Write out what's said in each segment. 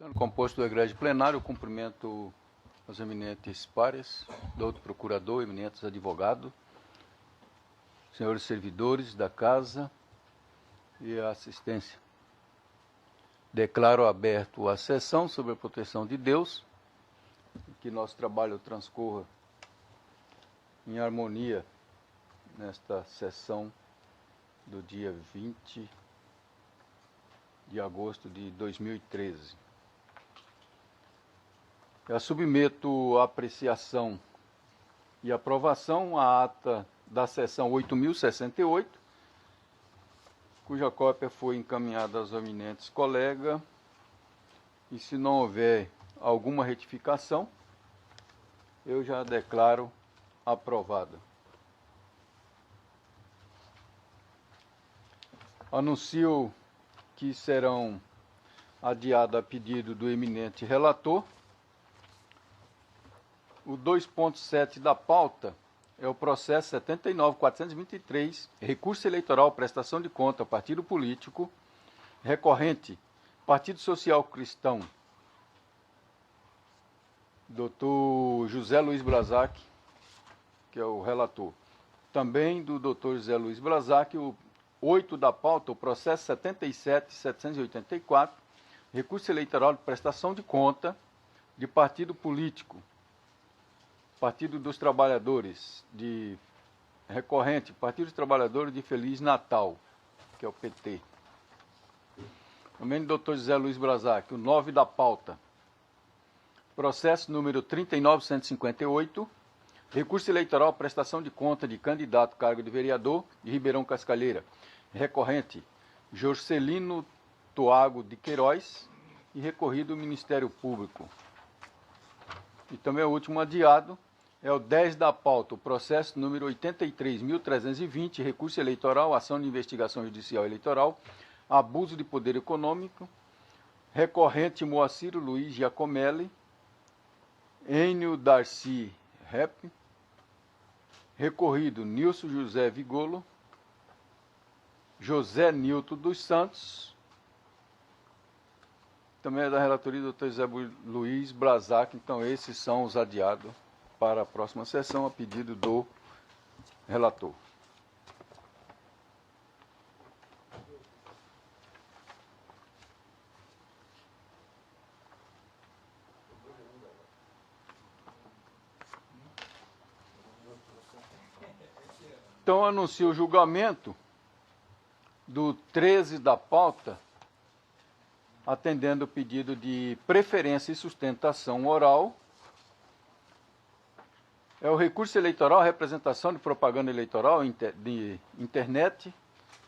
Então, no composto do egrégio plenário, eu cumprimento os eminentes pares, doutor procurador, eminentes advogados, senhores servidores da casa e a assistência. Declaro aberto a sessão sobre a proteção de Deus, que nosso trabalho transcorra em harmonia nesta sessão do dia 20 de agosto de 2013. Eu submeto a apreciação e aprovação a ata da sessão 8.068, cuja cópia foi encaminhada aos eminentes colegas, e se não houver alguma retificação, eu já declaro aprovada. Anuncio que serão adiados a pedido do eminente relator. O 2.7 da pauta é o processo 79.423, recurso eleitoral, prestação de conta, partido político, recorrente, Partido Social Cristão, Dr. José Luiz Brazac, que é o relator. Também do Dr. José Luiz Brazac, o 8 da pauta, o processo 77.784, recurso eleitoral de prestação de conta de partido político, Partido dos Trabalhadores, de recorrente, Partido dos Trabalhadores de Feliz Natal, que é o PT. Também do Dr. José Luiz Brazac, o 9 da pauta, processo número 39.158, recurso eleitoral, prestação de conta de candidato cargo de vereador de Ribeirão Cascalheira, recorrente, Jorcelino Toago de Queiroz, e recorrido ao Ministério Público. E também o último adiado é o 10 da pauta, o processo número 83.320, recurso eleitoral, ação de investigação judicial eleitoral, abuso de poder econômico, recorrente Moacir Luiz Giacomelli, Enio Darcy Rep, recorrido Nilson José Vigolo, José Nilton dos Santos, também é da relatoria do Dr. José Luiz Brazac. Então esses são os adiados para a próxima sessão a pedido do relator. Então anuncio o julgamento do 13 da pauta, atendendo o pedido de preferência e sustentação oral. É o recurso eleitoral, representação de propaganda eleitoral de internet,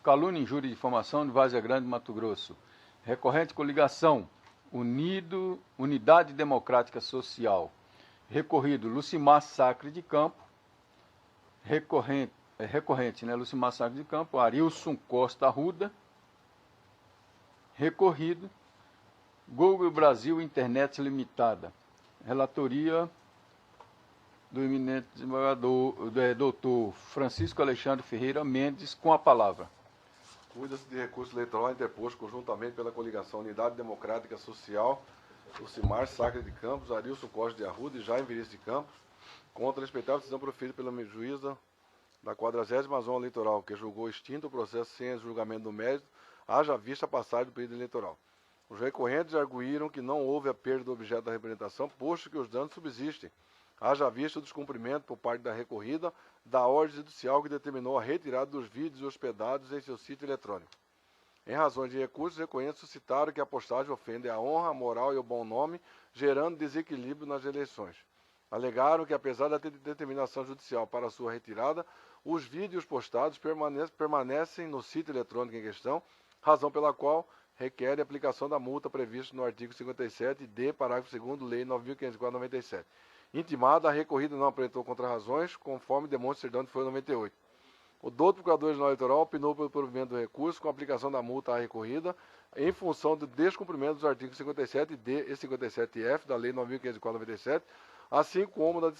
calúnia, injúria e difamação de Várzea Grande, Mato Grosso. Recorrente coligação, Unidade Democrática Social. Recorrido, Lucimar Sacre de Campo. Recorrente, Lucimar Sacre de Campo, Arilson Costa Arruda. Recorrido, Google Brasil Internet Limitada. Relatoria do eminente desembargador, doutor Francisco Alexandre Ferreira Mendes, com a palavra. Cuida-se de recurso eleitoral interposto conjuntamente pela coligação Unidade Democrática Social, Lucimar Sacre de Campos, Arilson Costa de Arruda e Jaime Vinícius de Campos, contra a respeitável decisão proferida pela juíza da 40ª Zona Eleitoral, que julgou extinto o processo sem julgamento do mérito, haja vista a passagem do período eleitoral. Os recorrentes arguíram que não houve a perda do objeto da representação, posto que os danos subsistem, haja vista o descumprimento por parte da recorrida da ordem judicial que determinou a retirada dos vídeos hospedados em seu sítio eletrônico. Em razões de recurso, os recorrentes suscitaram que a postagem ofende a honra, a moral e o bom nome, gerando desequilíbrio nas eleições. Alegaram que, apesar da determinação judicial para sua retirada, os vídeos postados permanecem no sítio eletrônico em questão, razão pela qual requer a aplicação da multa prevista no artigo 57d, parágrafo 2º, Lei 9.504/97. Intimada, a recorrida não apresentou contrarrazões, conforme demonstra certidão de folha 98. O doutor Procurador-Geral Eleitoral opinou pelo provimento do recurso com a aplicação da multa à recorrida em função do descumprimento dos artigos 57d e 57f da Lei 9.504/97, assim como da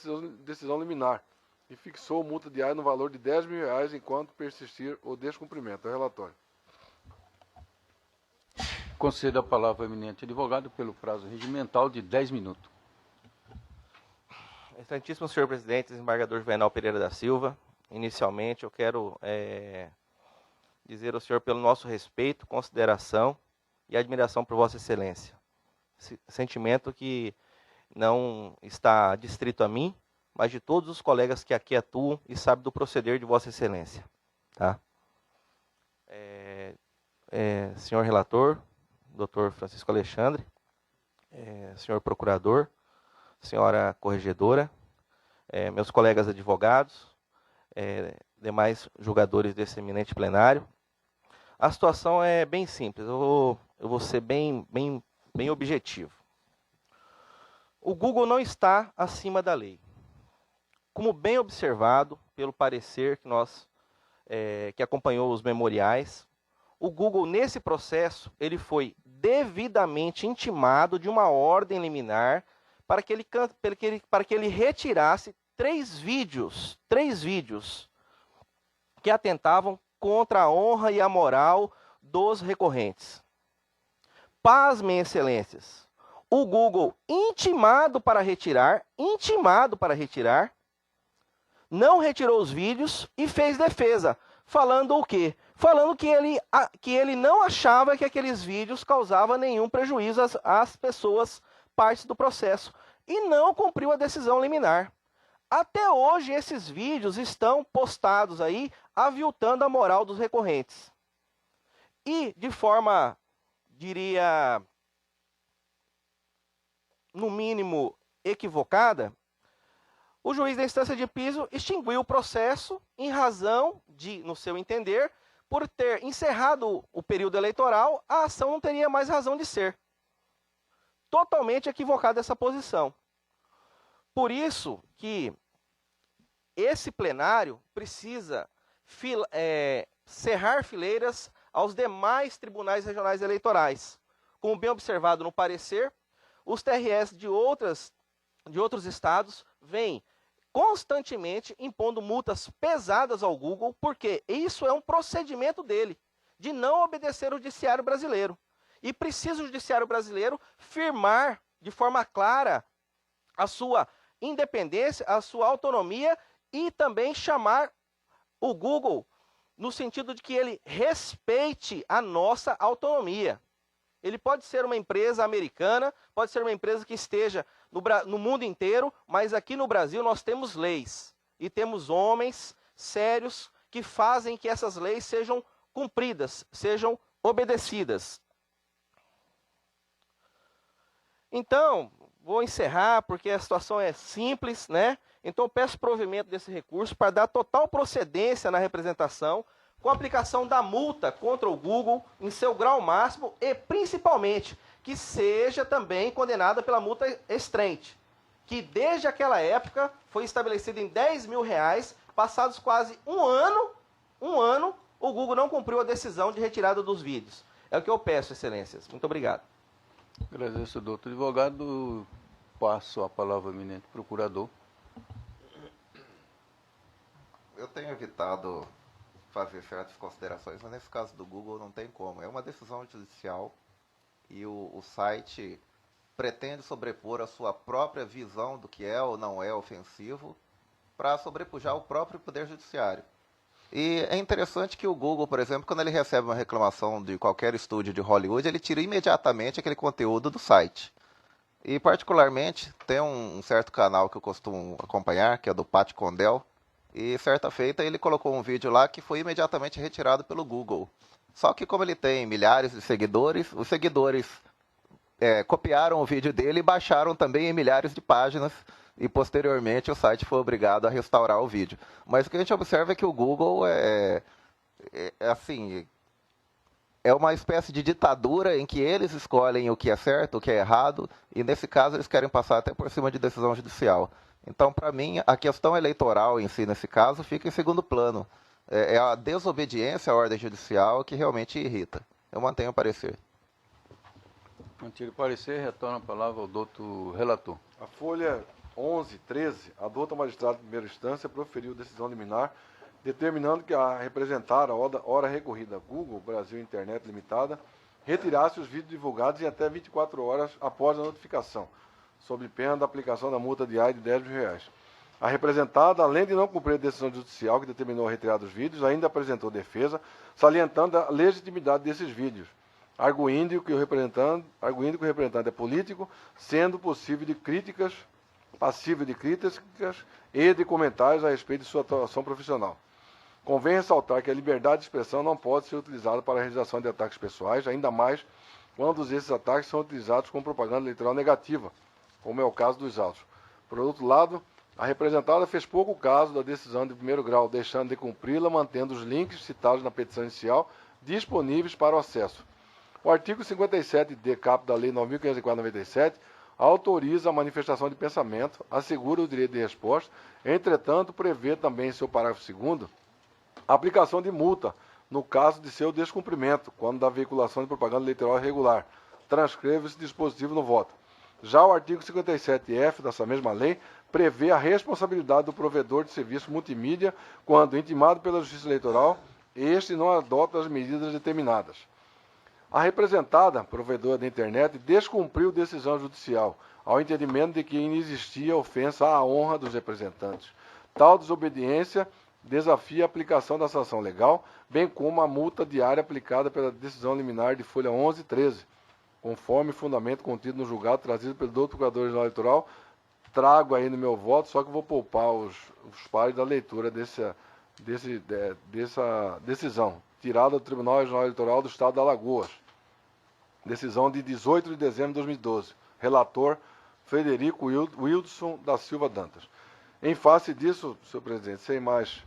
decisão liminar, e fixou multa diária no valor de R$10.000 enquanto persistir o descumprimento. É o relatório. Concedo a palavra ao eminente advogado pelo prazo regimental de 10 minutos. Excelentíssimo senhor presidente, desembargador Juvenal Pereira da Silva, inicialmente eu quero dizer ao senhor pelo nosso respeito, consideração e admiração por Vossa Excelência. Sentimento que não está distrito a mim, mas de todos os colegas que aqui atuam e sabem do proceder de Vossa Excelência. Tá? Senhor relator, doutor Francisco Alexandre, senhor procurador, senhora corregedora, meus colegas advogados, demais julgadores desse eminente plenário. A situação é bem simples, eu vou ser bem objetivo. O Google não está acima da lei. Como bem observado pelo parecer que acompanhou os memoriais, o Google, nesse processo, ele foi devidamente intimado de uma ordem liminar para que ele retirasse três vídeos que atentavam contra a honra e a moral dos recorrentes. Pasmem, excelências, o Google, intimado para retirar, não retirou os vídeos e fez defesa, falando o quê? Falando que ele não achava que aqueles vídeos causavam nenhum prejuízo às pessoas, partes do processo, e não cumpriu a decisão liminar. Até hoje, esses vídeos estão postados aí, aviltando a moral dos recorrentes. E, de forma, diria, no mínimo equivocada, o juiz da instância de piso extinguiu o processo em razão de, no seu entender, por ter encerrado o período eleitoral, a ação não teria mais razão de ser. Totalmente equivocada essa posição. Por isso que esse plenário precisa cerrar fileiras aos demais tribunais regionais eleitorais. Como bem observado no parecer, os TRS de outros estados vêm constantemente impondo multas pesadas ao Google, porque isso é um procedimento dele, de não obedecer ao judiciário brasileiro. E precisa o judiciário brasileiro firmar de forma clara a sua independência, a sua autonomia e também chamar o Google no sentido de que ele respeite a nossa autonomia. Ele pode ser uma empresa americana, pode ser uma empresa que esteja no mundo inteiro, mas aqui no Brasil nós temos leis. E temos homens sérios que fazem que essas leis sejam cumpridas, sejam obedecidas. Então, vou encerrar porque a situação é simples, né? Então, peço provimento desse recurso para dar total procedência na representação, com a aplicação da multa contra o Google em seu grau máximo e, principalmente, que seja também condenada pela multa extrente, que desde aquela época foi estabelecida em R$10 mil, passados quase um ano, o Google não cumpriu a decisão de retirada dos vídeos. É o que eu peço, excelências. Muito obrigado. Agradeço, doutor advogado. Passo a palavra ao eminente procurador. Eu tenho evitado fazer certas considerações, mas nesse caso do Google não tem como. É uma decisão judicial e o site pretende sobrepor a sua própria visão do que é ou não é ofensivo para sobrepujar o próprio Poder Judiciário. E é interessante que o Google, por exemplo, quando ele recebe uma reclamação de qualquer estúdio de Hollywood, ele tira imediatamente aquele conteúdo do site. E, particularmente, tem um certo canal que eu costumo acompanhar, que é do Pat Condell, e certa feita ele colocou um vídeo lá que foi imediatamente retirado pelo Google. Só que como ele tem milhares de seguidores, os seguidores copiaram o vídeo dele e baixaram também em milhares de páginas, e posteriormente o site foi obrigado a restaurar o vídeo. Mas o que a gente observa é que o Google é uma espécie de ditadura em que eles escolhem o que é certo, o que é errado, e nesse caso eles querem passar até por cima de decisão judicial. Então, para mim, a questão eleitoral em si, nesse caso, fica em segundo plano. É a desobediência à ordem judicial que realmente irrita. Eu mantenho o parecer. Mantido o parecer, retorna a palavra ao doutor relator. A folha 1113, a douta magistrado de primeira instância proferiu decisão liminar determinando que a representar a hora recorrida Google Brasil Internet Limitada retirar-se os vídeos divulgados em até 24 horas após a notificação, sob pena da aplicação da multa diária de R$ 10.000. A representada, além de não cumprir a decisão judicial que determinou a retirada dos vídeos, ainda apresentou defesa, salientando a legitimidade desses vídeos, arguindo que o representante é político, sendo passível de críticas e de comentários a respeito de sua atuação profissional. Convém ressaltar que a liberdade de expressão não pode ser utilizada para a realização de ataques pessoais, ainda mais quando esses ataques são utilizados com propaganda eleitoral negativa, como é o caso dos autos. Por outro lado, a representada fez pouco caso da decisão de primeiro grau, deixando de cumpri-la, mantendo os links citados na petição inicial disponíveis para o acesso. O artigo 57d, caput da Lei 9.504/97, autoriza a manifestação de pensamento, assegura o direito de resposta, entretanto, prevê também em seu parágrafo 2º a aplicação de multa no caso de seu descumprimento, quando da veiculação de propaganda eleitoral irregular. Transcreva esse dispositivo no voto. Já o artigo 57F dessa mesma lei prevê a responsabilidade do provedor de serviço multimídia quando intimado pela Justiça Eleitoral, este não adota as medidas determinadas. A representada, provedora da internet, descumpriu decisão judicial, ao entendimento de que inexistia ofensa à honra dos representantes. Tal desobediência desafia a aplicação da sanção legal, bem como a multa diária aplicada pela decisão liminar de folha 1113, conforme fundamento contido no julgado trazido pelo doutor Procurador-Geral Eleitoral. Trago aí no meu voto, só que vou poupar os pares da leitura dessa decisão, tirada do Tribunal Regional Eleitoral do Estado de Alagoas. Decisão de 18 de dezembro de 2012. Relator Frederico Wildson da Silva Dantas. Em face disso, senhor presidente, sem mais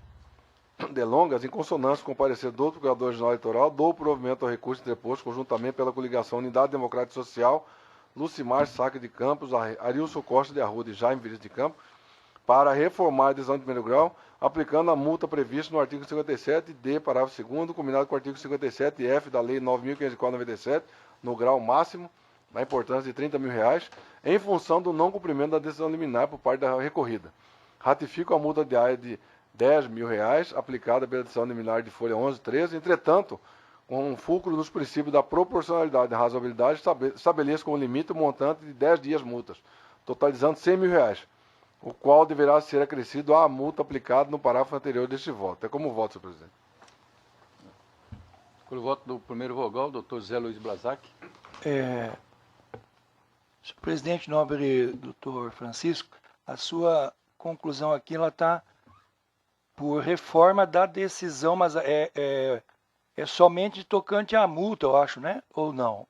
delongas, em consonância com o parecer do Procurador-Geral Eleitoral, dou provimento ao recurso interposto conjuntamente pela coligação Unidade Democrática e Social, Lucimar Sacre de Campos, Arilson Costa de Arruda e Jaime Vinícius de Campos, para reformar a decisão de primeiro grau, aplicando a multa prevista no artigo 57d, parágrafo 2º, combinado com o artigo 57f da Lei 9.504/97, no grau máximo, da importância de R$ 30.000, em função do não cumprimento da decisão liminar por parte da recorrida. Ratifico a multa diária de R$ 10.000, aplicada pela decisão liminar de folha 1113, entretanto, com um fulcro nos princípios da proporcionalidade e da razoabilidade, estabeleço como limite o montante de 10 dias multas, totalizando R$ 100.000, o qual deverá ser acrescido à multa aplicada no parágrafo anterior deste voto. É como voto, senhor presidente. Com o voto do primeiro vogal, doutor Zé Luiz Blazac. Senhor presidente, nobre doutor Francisco, a sua conclusão aqui ela está por reforma da decisão, mas é somente tocante à multa, eu acho, né? Ou não?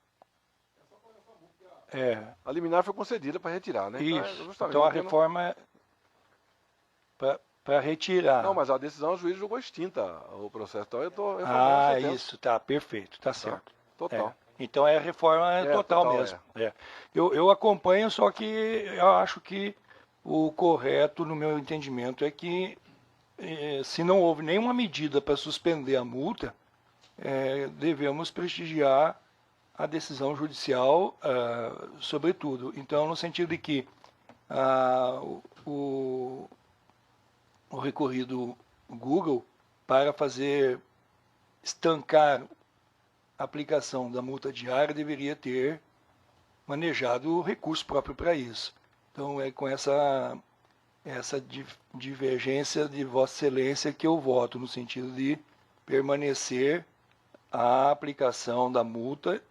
A liminar foi concedida para retirar, né? Isso. Então a reforma é para retirar. Não, mas a decisão o juiz julgou extinta o processo. Então eu estou isso, tá, perfeito, tá certo. Total. Então é a reforma total mesmo. Eu acompanho, só que eu acho que o correto, no meu entendimento, é que se não houve nenhuma medida para suspender a multa, devemos prestigiar a decisão judicial, sobretudo. Então, no sentido de que o recorrido Google, para estancar a aplicação da multa diária, deveria ter manejado o recurso próprio para isso. Então, é com essa divergência de Vossa Excelência que eu voto, no sentido de permanecer a aplicação da multa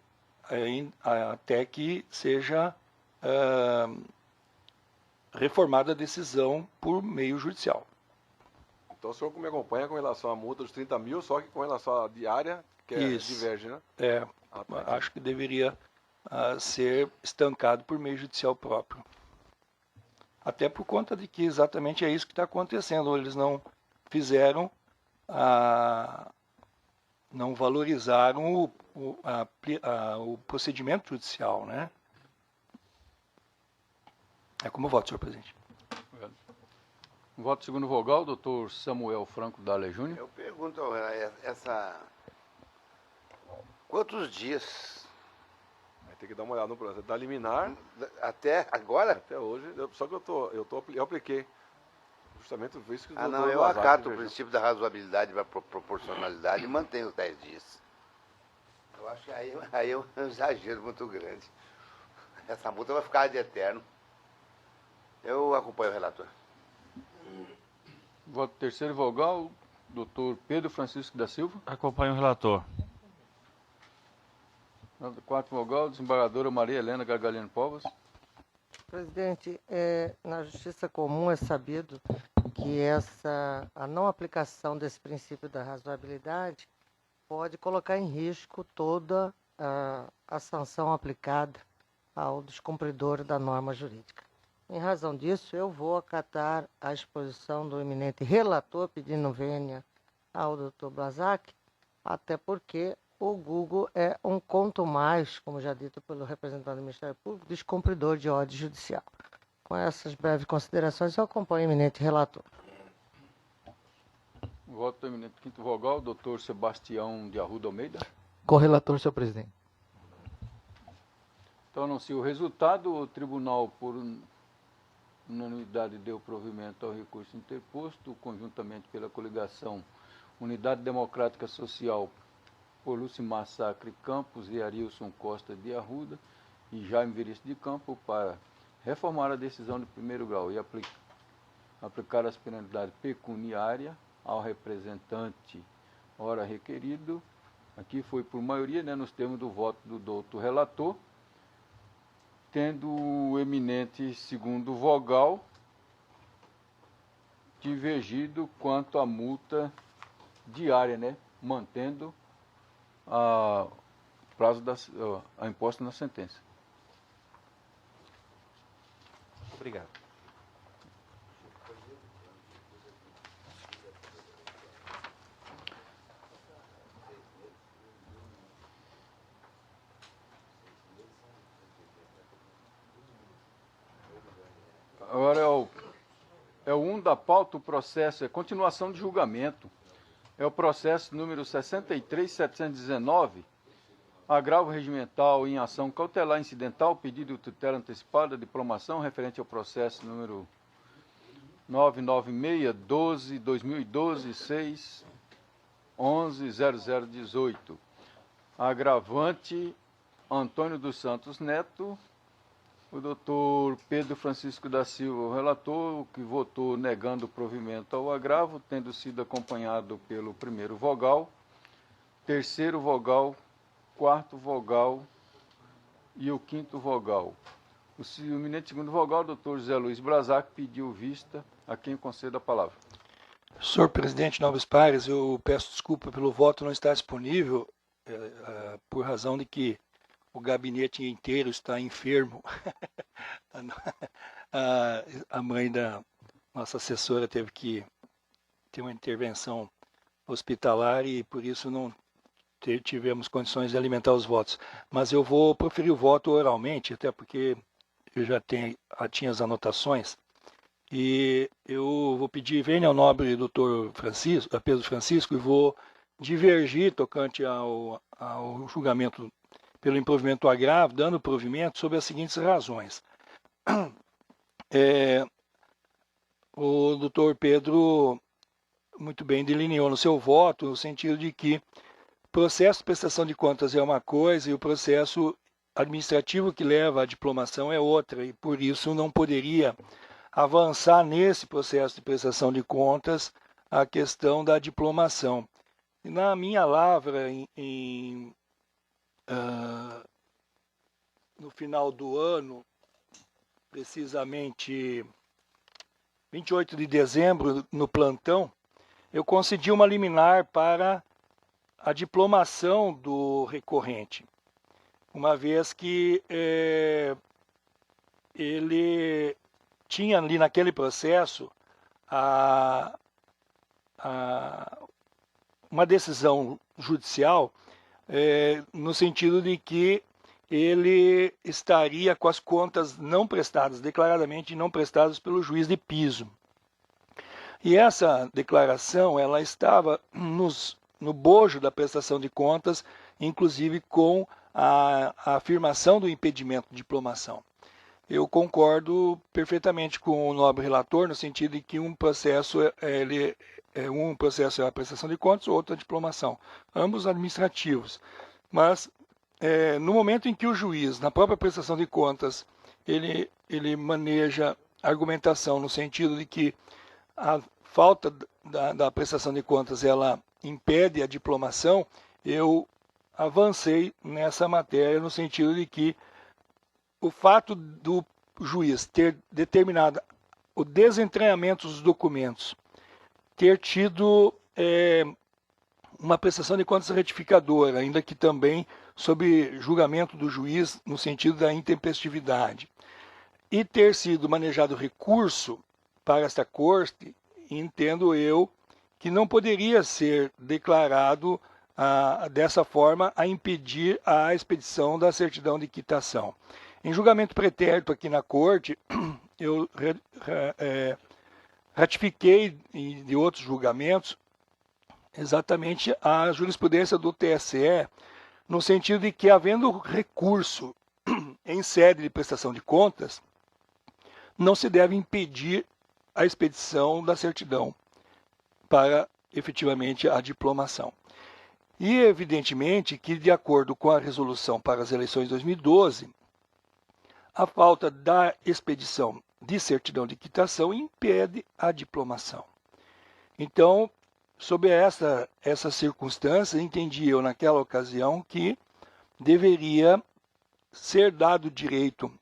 até que seja reformada a decisão por meio judicial. Então o senhor me acompanha com relação à multa dos 30 mil, só que com relação à diária, que diverge, né? Acho que deveria ser estancado por meio judicial próprio. Até por conta de que exatamente é isso que está acontecendo. Eles não fizeram, não valorizaram o procedimento judicial, né? É como voto, senhor presidente. Voto segundo vogal, doutor Samuel Franco Dale Júnior. Eu pergunto, quantos dias? Vai ter que dar uma olhada no processo. Da liminar. Até agora? Até hoje. Só que eu apliquei. Justamente por isso que o não, eu acato o princípio da razoabilidade e da proporcionalidade e mantenho os 10 dias. Eu acho que aí é um exagero muito grande. Essa multa vai ficar de eterno. Eu acompanho o relator. Voto terceiro vogal, doutor Pedro Francisco da Silva. Acompanho o relator. Quarto vogal, desembargadora Maria Helena Gargalhano Povas. Presidente, na Justiça Comum é sabido que a não aplicação desse princípio da razoabilidade pode colocar em risco toda a sanção aplicada ao descumpridor da norma jurídica. Em razão disso, eu vou acatar a exposição do eminente relator pedindo vênia ao Dr. Blazak, até porque o Google é um conto mais, como já dito pelo representante do Ministério Público, descumpridor de ordem judicial. Com essas breves considerações, eu acompanho o eminente relator. Voto do eminente quinto vogal, doutor Sebastião de Arruda Almeida. Correlator, senhor presidente. Então, anuncio o resultado. O tribunal, por unanimidade, deu provimento ao recurso interposto, conjuntamente pela coligação Unidade Democrática Social, por Lucimar Sacre Campos e Arilson Costa de Arruda e Jaime Veríssimo de Campo, para reformar a decisão de primeiro grau e aplicar as penalidades pecuniárias ao representante ora requerido. Aqui foi por maioria, nos termos do voto do doutor relator, tendo o eminente segundo vogal divergido quanto à multa diária, mantendo a prazo a imposta na sentença. Obrigado. Agora é o 1 da pauta, o processo, é continuação de julgamento. É o processo número 63.719, agravo regimental em ação cautelar incidental, pedido de tutela antecipada, diplomação, referente ao processo número 996-12-2012-6-11-0018. Agravante, Antônio dos Santos Neto. O doutor Pedro Francisco da Silva, o relator, que votou negando o provimento ao agravo, tendo sido acompanhado pelo primeiro vogal, terceiro vogal, quarto vogal e o quinto vogal. O eminente segundo vogal, doutor José Luiz Blazak, pediu vista, a quem concedo a palavra. Senhor presidente, nobres pares, eu peço desculpa pelo voto não estar disponível, por razão de que o gabinete inteiro está enfermo. A mãe da nossa assessora teve que ter uma intervenção hospitalar e por isso não tivemos condições de alimentar os votos. Mas eu vou proferir o voto oralmente, até porque eu já tinha as anotações. E eu vou pedir vênia ao nobre doutor Pedro Francisco e vou divergir tocante ao julgamento pelo improvimento do agravo, dando provimento sobre as seguintes razões. O doutor Pedro muito bem delineou no seu voto, no sentido de que o processo de prestação de contas é uma coisa e o processo administrativo que leva à diplomação é outra, e por isso não poderia avançar nesse processo de prestação de contas a questão da diplomação. E na minha lavra, no final do ano, precisamente 28 de dezembro, no plantão, eu concedi uma liminar para a diplomação do recorrente, uma vez que ele tinha ali naquele processo uma decisão judicial no sentido de que ele estaria com as contas não prestadas, declaradamente não prestadas pelo juiz de piso. E essa declaração, ela estava no bojo da prestação de contas, inclusive com a afirmação do impedimento de diplomação. Eu concordo perfeitamente com o nobre relator, no sentido de que um processo é a prestação de contas, outro a diplomação, ambos administrativos. Mas no momento em que o juiz, na própria prestação de contas, ele maneja a argumentação no sentido de que a falta da prestação de contas ela impede a diplomação, eu avancei nessa matéria no sentido de que o fato do juiz ter determinado o desentranhamento dos documentos, ter tido uma prestação de contas retificadora, ainda que também sob julgamento do juiz no sentido da intempestividade, e ter sido manejado recurso para esta corte, entendo eu que não poderia ser declarado dessa forma a impedir a expedição da certidão de quitação. Em julgamento pretérito aqui na corte, eu ratifiquei de outros julgamentos exatamente a jurisprudência do TSE, no sentido de que, havendo recurso em sede de prestação de contas, não se deve impedir a expedição da certidão para, efetivamente, a diplomação. E, evidentemente, que, de acordo com a resolução para as eleições de 2012, a falta da expedição de certidão de quitação impede a diplomação. Então, sob essa circunstância, entendi eu naquela ocasião que deveria ser dado o direito,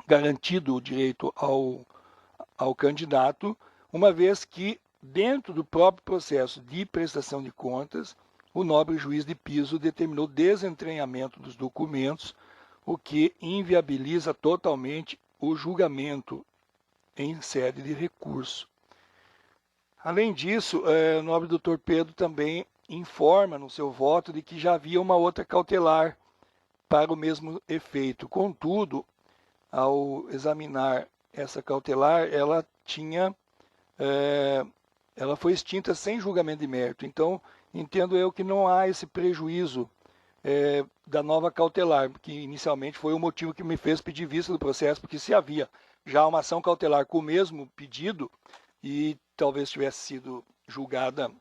garantido o direito ao candidato, uma vez que, dentro do próprio processo de prestação de contas, o nobre juiz de piso determinou desentranhamento dos documentos, o que inviabiliza totalmente o julgamento em sede de recurso. Além disso, o nobre doutor Pedro também informa no seu voto de que já havia uma outra cautelar para o mesmo efeito. Contudo, ao examinar essa cautelar, ela foi extinta sem julgamento de mérito. Então, entendo eu que não há esse prejuízo da nova cautelar, que inicialmente foi o motivo que me fez pedir vista do processo, porque se havia já uma ação cautelar com o mesmo pedido e talvez tivesse sido julgada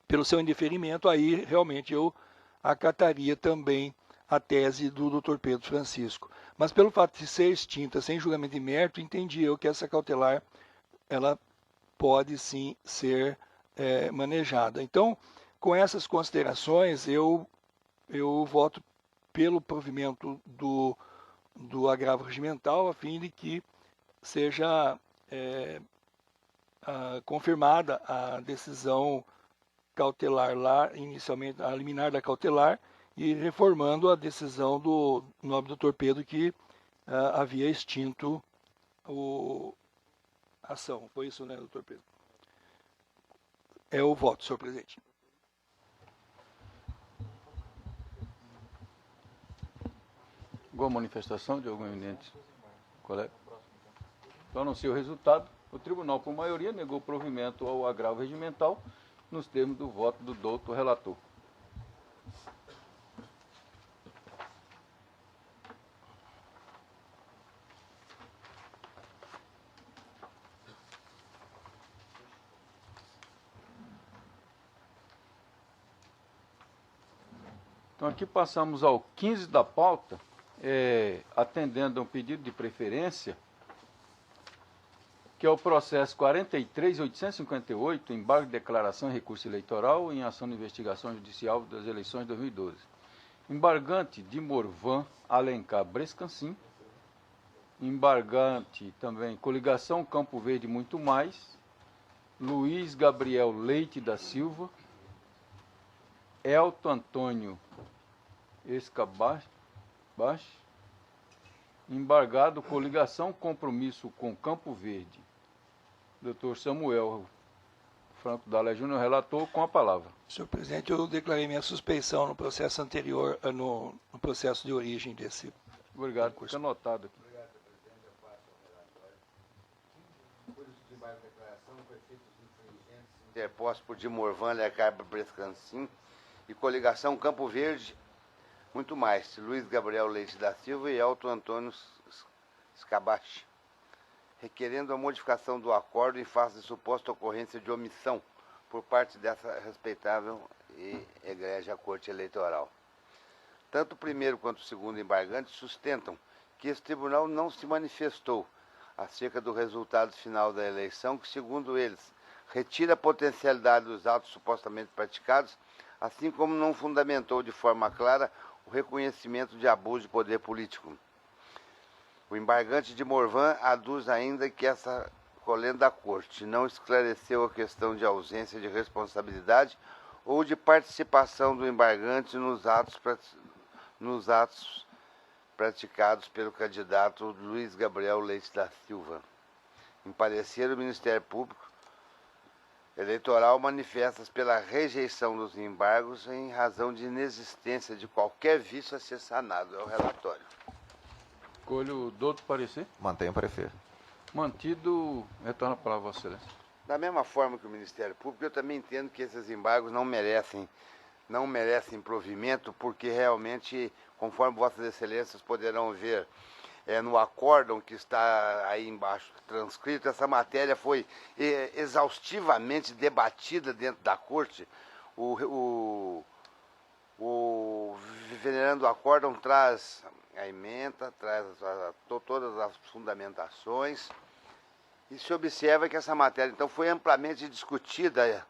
pelo seu indeferimento, aí realmente eu acataria também a tese do Dr. Pedro Francisco. Mas pelo fato de ser extinta sem julgamento de mérito, entendi eu que essa cautelar ela pode sim ser manejada. Então, com essas considerações, eu voto pelo provimento do agravo regimental, a fim de que seja confirmada a decisão cautelar lá, inicialmente, a liminar da cautelar, e reformando a decisão do nobre doutor Pedro, que havia extinto a ação. Foi isso, né, doutor Pedro? É o voto, senhor presidente. Alguma manifestação de algum eminente colega? Então, não sei o resultado. O tribunal, por maioria, negou o provimento ao agravo regimental nos termos do voto do doutor relator. Então, aqui passamos ao 15 da pauta, atendendo a um pedido de preferência, que é o processo 43.858, embargo de declaração e recurso eleitoral em ação de investigação judicial das eleições de 2012. Embargante de Morvan Alencar Brescancin, embargante também Coligação Campo Verde Muito Mais, Luiz Gabriel Leite da Silva, Elton Antônio Escabache, embargado Coligação Compromisso com Campo Verde, Dr. Samuel Franco Dalé Júnior, relator, com a palavra. Senhor presidente, eu declarei minha suspeição no processo anterior, no processo de origem desse. Obrigado, fica anotado aqui. Obrigado, senhor presidente. Eu passo ao relatório. Por isso, de embargo de declaração foi feito os infringentes interpostos por Dimorvan Alencar Brescancin e Coligação Campo Verde Muito Mais, Luiz Gabriel Leite da Silva e Elton Antônio Escabache, requerendo a modificação do acordo em face de suposta ocorrência de omissão por parte dessa respeitável e egrégia Corte Eleitoral. Tanto o primeiro quanto o segundo embargante sustentam que esse tribunal não se manifestou acerca do resultado final da eleição, que, segundo eles, retira a potencialidade dos atos supostamente praticados, assim como não fundamentou de forma clara o reconhecimento de abuso de poder político. O embargante de Morvan aduz ainda que essa colenda da Corte não esclareceu a questão de ausência de responsabilidade ou de participação do embargante nos atos praticados pelo candidato Luiz Gabriel Leite da Silva. Em parecer, o Ministério Público Eleitoral manifesta-se pela rejeição dos embargos em razão de inexistência de qualquer vício a ser sanado. É o relatório. Escolho o doutor parecer. Mantenho o parecer. Mantido, retorna a palavra a Vossa Excelência. Da mesma forma que o Ministério Público, eu também entendo que esses embargos não merecem provimento, porque realmente, conforme Vossas Excelências poderão ver no acórdão que está aí embaixo transcrito, essa matéria foi exaustivamente debatida dentro da Corte. O venerando acórdão traz a ementa, traz todas as fundamentações, e se observa que essa matéria, então, foi amplamente discutida,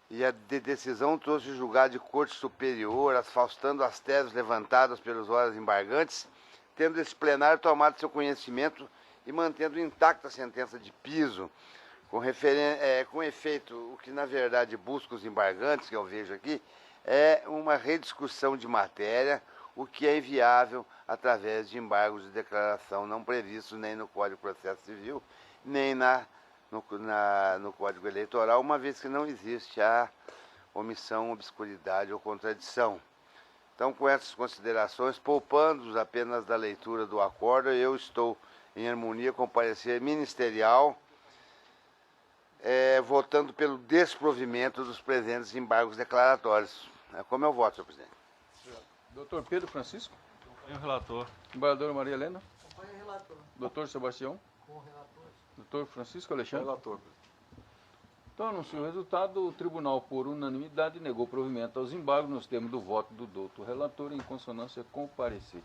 e a decisão trouxe julgado de Corte Superior, asfaltando as teses levantadas pelos órgãos embargantes, tendo esse plenário tomado seu conhecimento e mantendo intacta a sentença de piso, com efeito, o que na verdade busca os embargantes, que eu vejo aqui, é uma rediscussão de matéria, o que é inviável através de embargos de declaração não previstos nem no Código de Processo Civil, nem no Código Eleitoral, uma vez que não existe a omissão, obscuridade ou contradição. Então, com essas considerações, poupando-os apenas da leitura do acordo, eu estou em harmonia com o parecer ministerial, votando pelo desprovimento dos presentes embargos declaratórios. Como eu voto, senhor presidente? Doutor Pedro Francisco. Acompanho o relator. Embargadora Maria Helena. Acompanho o relator. Doutor Sebastião. Com o relator. Doutor Francisco Alexandre. Relator. Então, anuncio o resultado. O tribunal, por unanimidade, negou provimento aos embargos nos termos do voto do doutor relator, em consonância com o parecer.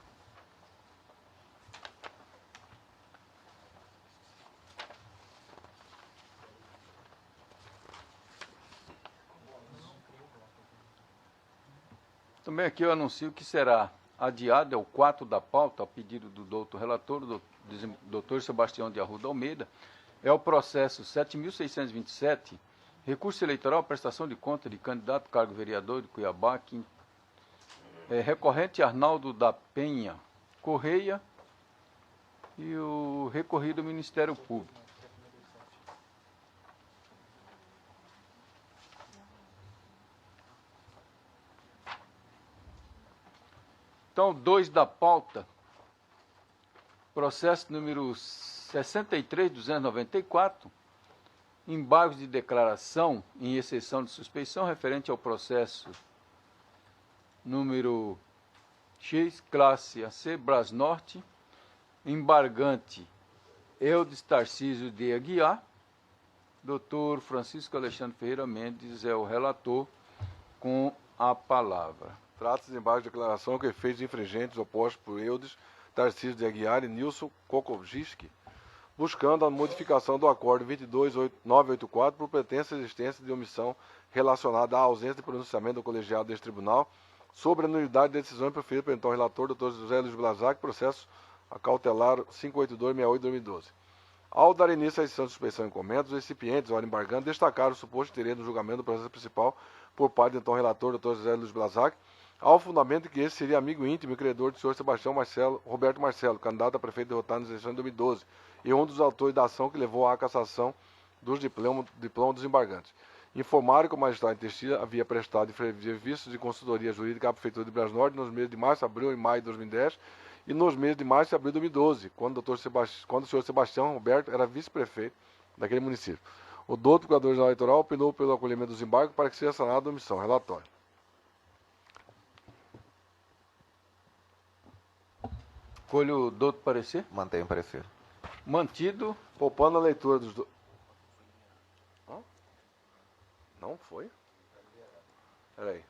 Também aqui eu anuncio que será adiado, é o 4 da pauta, a pedido do doutor relator, do doutor Sebastião de Arruda Almeida, é o processo 7.627, recurso eleitoral, prestação de conta de candidato cargo vereador de Cuiabá, recorrente Arnaldo da Penha Correia e o recorrido ao Ministério Público. Então, 2 da pauta, processo número 63.294, embargos de declaração em exceção de suspeição referente ao processo número X, classe AC, Brasnorte, embargante Eudes Tarcísio de Aguiar, doutor Francisco Alexandre Ferreira Mendes é o relator com a palavra. Trata-se de embargo de declaração com efeitos infringentes opostos por Eudes Tarcísio de Aguiar e Nilson Kokoviski, buscando a modificação do acordo 22.984 por pretensa existência de omissão relacionada à ausência de pronunciamento do colegiado deste tribunal sobre a nulidade de decisões proferidas pelo então relator, Dr. José Luiz Blazac, processo a cautelar 582-68-2012. Ao dar início à sessão de suspeição em comendas, os recipientes, ora embargando, destacaram o suposto interesse no julgamento do processo principal por parte do então relator, Dr. José Luiz Blazac, ao fundamento que esse seria amigo íntimo e credor do senhor Roberto Marcelo, candidato a prefeito derrotado nas eleições de 2012, e um dos autores da ação que levou à cassação dos diplomas dos embargantes. Informaram que o magistrado intestino havia prestado serviços de consultoria jurídica à Prefeitura de Brasnorte nos meses de março, abril e maio de 2010 e nos meses de março e abril de 2012, quando o senhor Sebastião Roberto era vice-prefeito daquele município. O doutor Procurador-Geral Eleitoral opinou pelo acolhimento dos embargos para que seja sanada a omissão. Relatório. Colho o doutor parecer. Mantenho o parecer. Mantido. Poupando a leitura dos... Não foi? Peraí.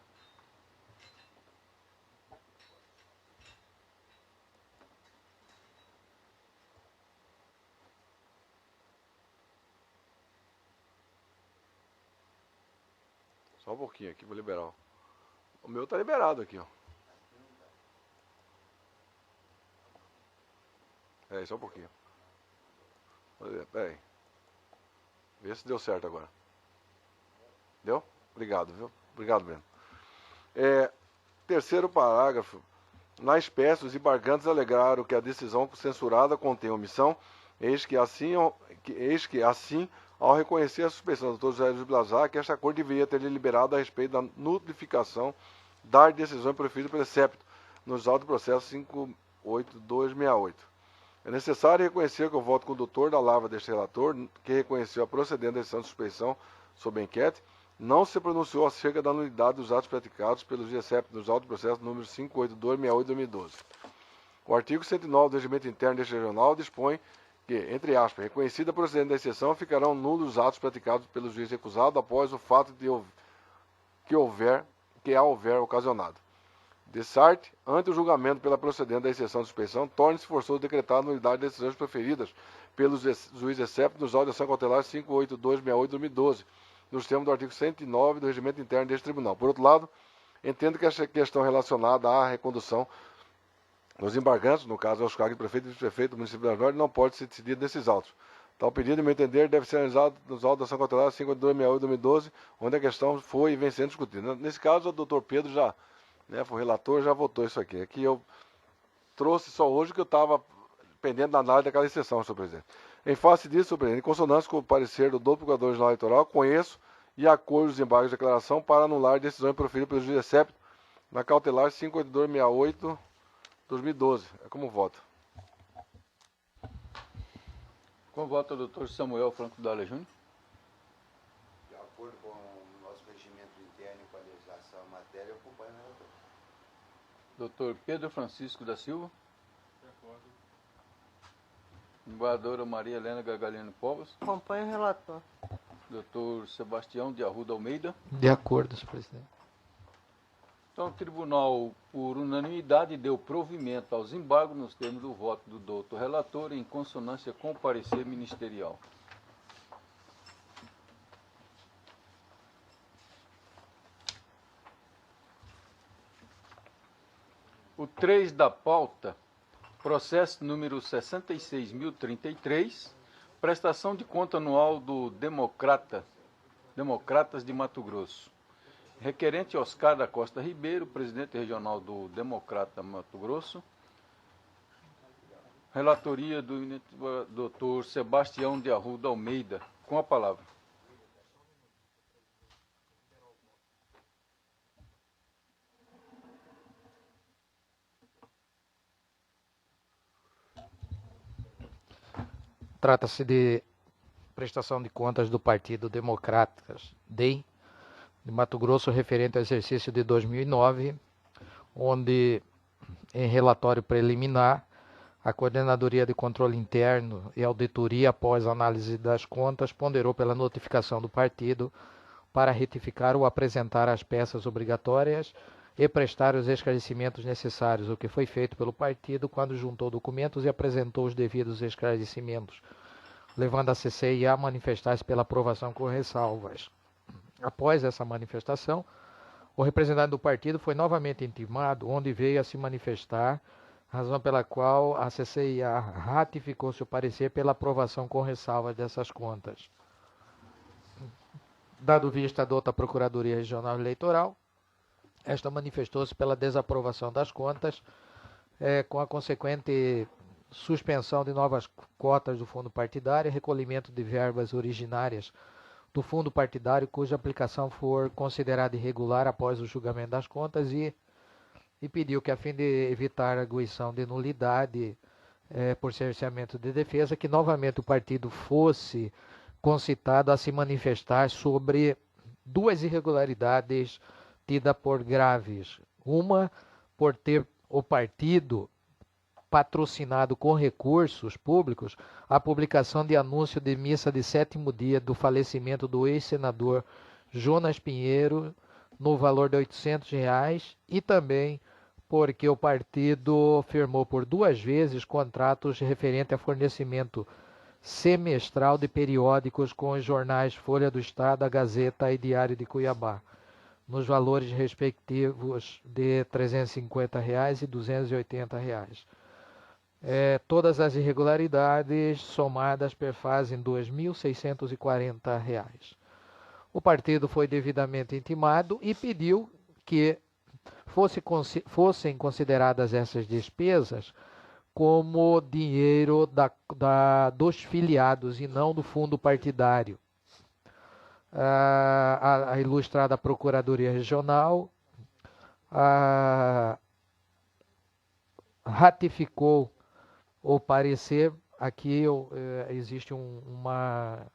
Só um pouquinho aqui, vou liberar. O meu tá liberado aqui, ó. Só um pouquinho. Pera aí. Vê se deu certo agora. Deu? Obrigado, viu? Obrigado, Breno. Terceiro parágrafo. Na espécie, os embargantes alegaram que a decisão censurada contém omissão, eis que assim, ao reconhecer a suspeição do Dr. José Luiz Blazar, que esta Corte deveria ter deliberado a respeito da notificação das decisões proferidas pelo SEPT, nos autos do processo 58268. É necessário reconhecer que o voto condutor da lavra deste relator, que reconheceu a procedente da decisão de suspeição sob enquete, não se pronunciou acerca da nulidade dos atos praticados pelos GSEP nos autos do processo número 58268-2012. O artigo 109 do Regimento Interno deste Regional dispõe que, entre aspas, reconhecida a procedente da exceção, ficarão nulos os atos praticados pelo juiz recusado após o fato que a houver ocasionado. De sorte, ante o julgamento pela procedente da exceção de suspeição, torne-se forçoso decretar a nulidade das decisões proferidas pelos juiz excepto nos autos de ação cautelar 58268-2012, nos termos do artigo 109 do Regimento Interno deste Tribunal. Por outro lado, entendo que esta questão relacionada à recondução dos embargantes, no caso aos cargos de prefeito e vice-prefeito do município da Norte, não pode ser decidido nesses autos. Tal pedido, em meu entender, deve ser analisado nos autos de ação cautelar 58268-2012, onde a questão foi e vem sendo discutida. Nesse caso, o doutor Pedro já, foi relator, já votou isso aqui. Aqui eu trouxe só hoje que eu estava pendente da análise daquela exceção, senhor presidente. Em face disso, senhor presidente, em consonância com o parecer do doutor Procurador-Geral Eleitoral, conheço e acolho os embargos de declaração para anular decisões proferidas pelo juiz excepto na cautelar 58268-2012. É como voto. Com voto o doutor Samuel Franco Dalla Júnior. De acordo com o nosso regimento interno e com a legislação em matéria, eu acompanho o relator. Doutor Pedro Francisco da Silva. De acordo. Embaixadora Maria Helena Gargalhano Povos. Acompanho o relator. Doutor Sebastião de Arruda Almeida. De acordo, senhor presidente. Então, o tribunal, por unanimidade, deu provimento aos embargos nos termos do voto do doutor relator, em consonância com o parecer ministerial. O 3 da pauta, processo número 66.033, prestação de conta anual do Democratas de Mato Grosso. Requerente Oscar da Costa Ribeiro, presidente regional do Democrata Mato Grosso. Relatoria do doutor Sebastião de Arruda Almeida. Com a palavra. Trata-se de prestação de contas do Partido Democratas de Mato Grosso referente ao exercício de 2009, onde, em relatório preliminar, a Coordenadoria de Controle Interno e Auditoria, após análise das contas, ponderou pela notificação do partido para retificar ou apresentar as peças obrigatórias e prestar os esclarecimentos necessários, o que foi feito pelo partido quando juntou documentos e apresentou os devidos esclarecimentos, levando a CCIA a manifestar-se pela aprovação com ressalvas. Após essa manifestação, o representante do partido foi novamente intimado, onde veio a se manifestar, razão pela qual a CCIA ratificou seu parecer pela aprovação com ressalvas dessas contas. Dado vista a dota Procuradoria Regional Eleitoral, esta manifestou-se pela desaprovação das contas, com a consequente suspensão de novas cotas do fundo partidário e recolhimento de verbas originárias do fundo partidário cuja aplicação for considerada irregular após o julgamento das contas e pediu que, a fim de evitar a arguição de nulidade por cerceamento de defesa, que novamente o partido fosse concitado a se manifestar sobre duas irregularidades tidas por graves. Uma, por ter o partido patrocinado com recursos públicos a publicação de anúncio de missa de 7º dia do falecimento do ex-senador Jonas Pinheiro no valor de R$800 e também porque o partido firmou por 2 vezes contratos referentes a fornecimento semestral de periódicos com os jornais Folha do Estado, a Gazeta e Diário de Cuiabá. nos valores respectivos de R$ 350 e R$ 280. Todas as irregularidades somadas perfazem R$ 2.640. O partido foi devidamente intimado e pediu que fossem consideradas essas despesas como dinheiro dos filiados e não do fundo partidário. A ilustrada Procuradoria Regional ratificou o parecer. Aqui existe uma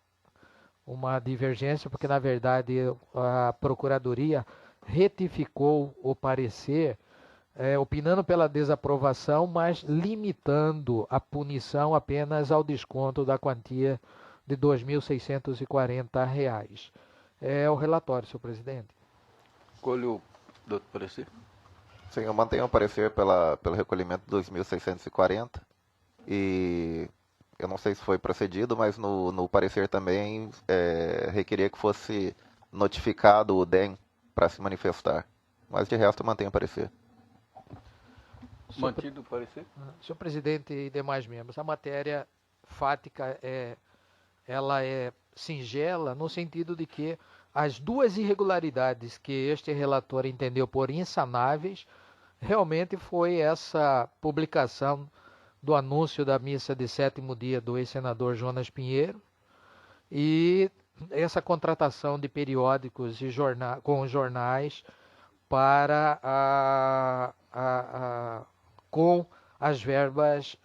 divergência, porque na verdade a Procuradoria retificou o parecer, opinando pela desaprovação, mas limitando a punição apenas ao desconto da quantia de R$ 2.640. É o relatório, senhor presidente. Escolho o outro parecer. Sim, eu mantenho o parecer pelo recolhimento de 2.640 e eu não sei se foi procedido, mas no parecer também requeria que fosse notificado o DEM para se manifestar. Mas de resto eu mantenho o parecer. Mantido o parecer? Senhor presidente e demais membros, a matéria fática ela é singela no sentido de que as duas irregularidades que este relator entendeu por insanáveis realmente foi essa publicação do anúncio da missa de 7º dia do ex-senador Jonas Pinheiro e essa contratação de periódicos e com jornais para com as verbas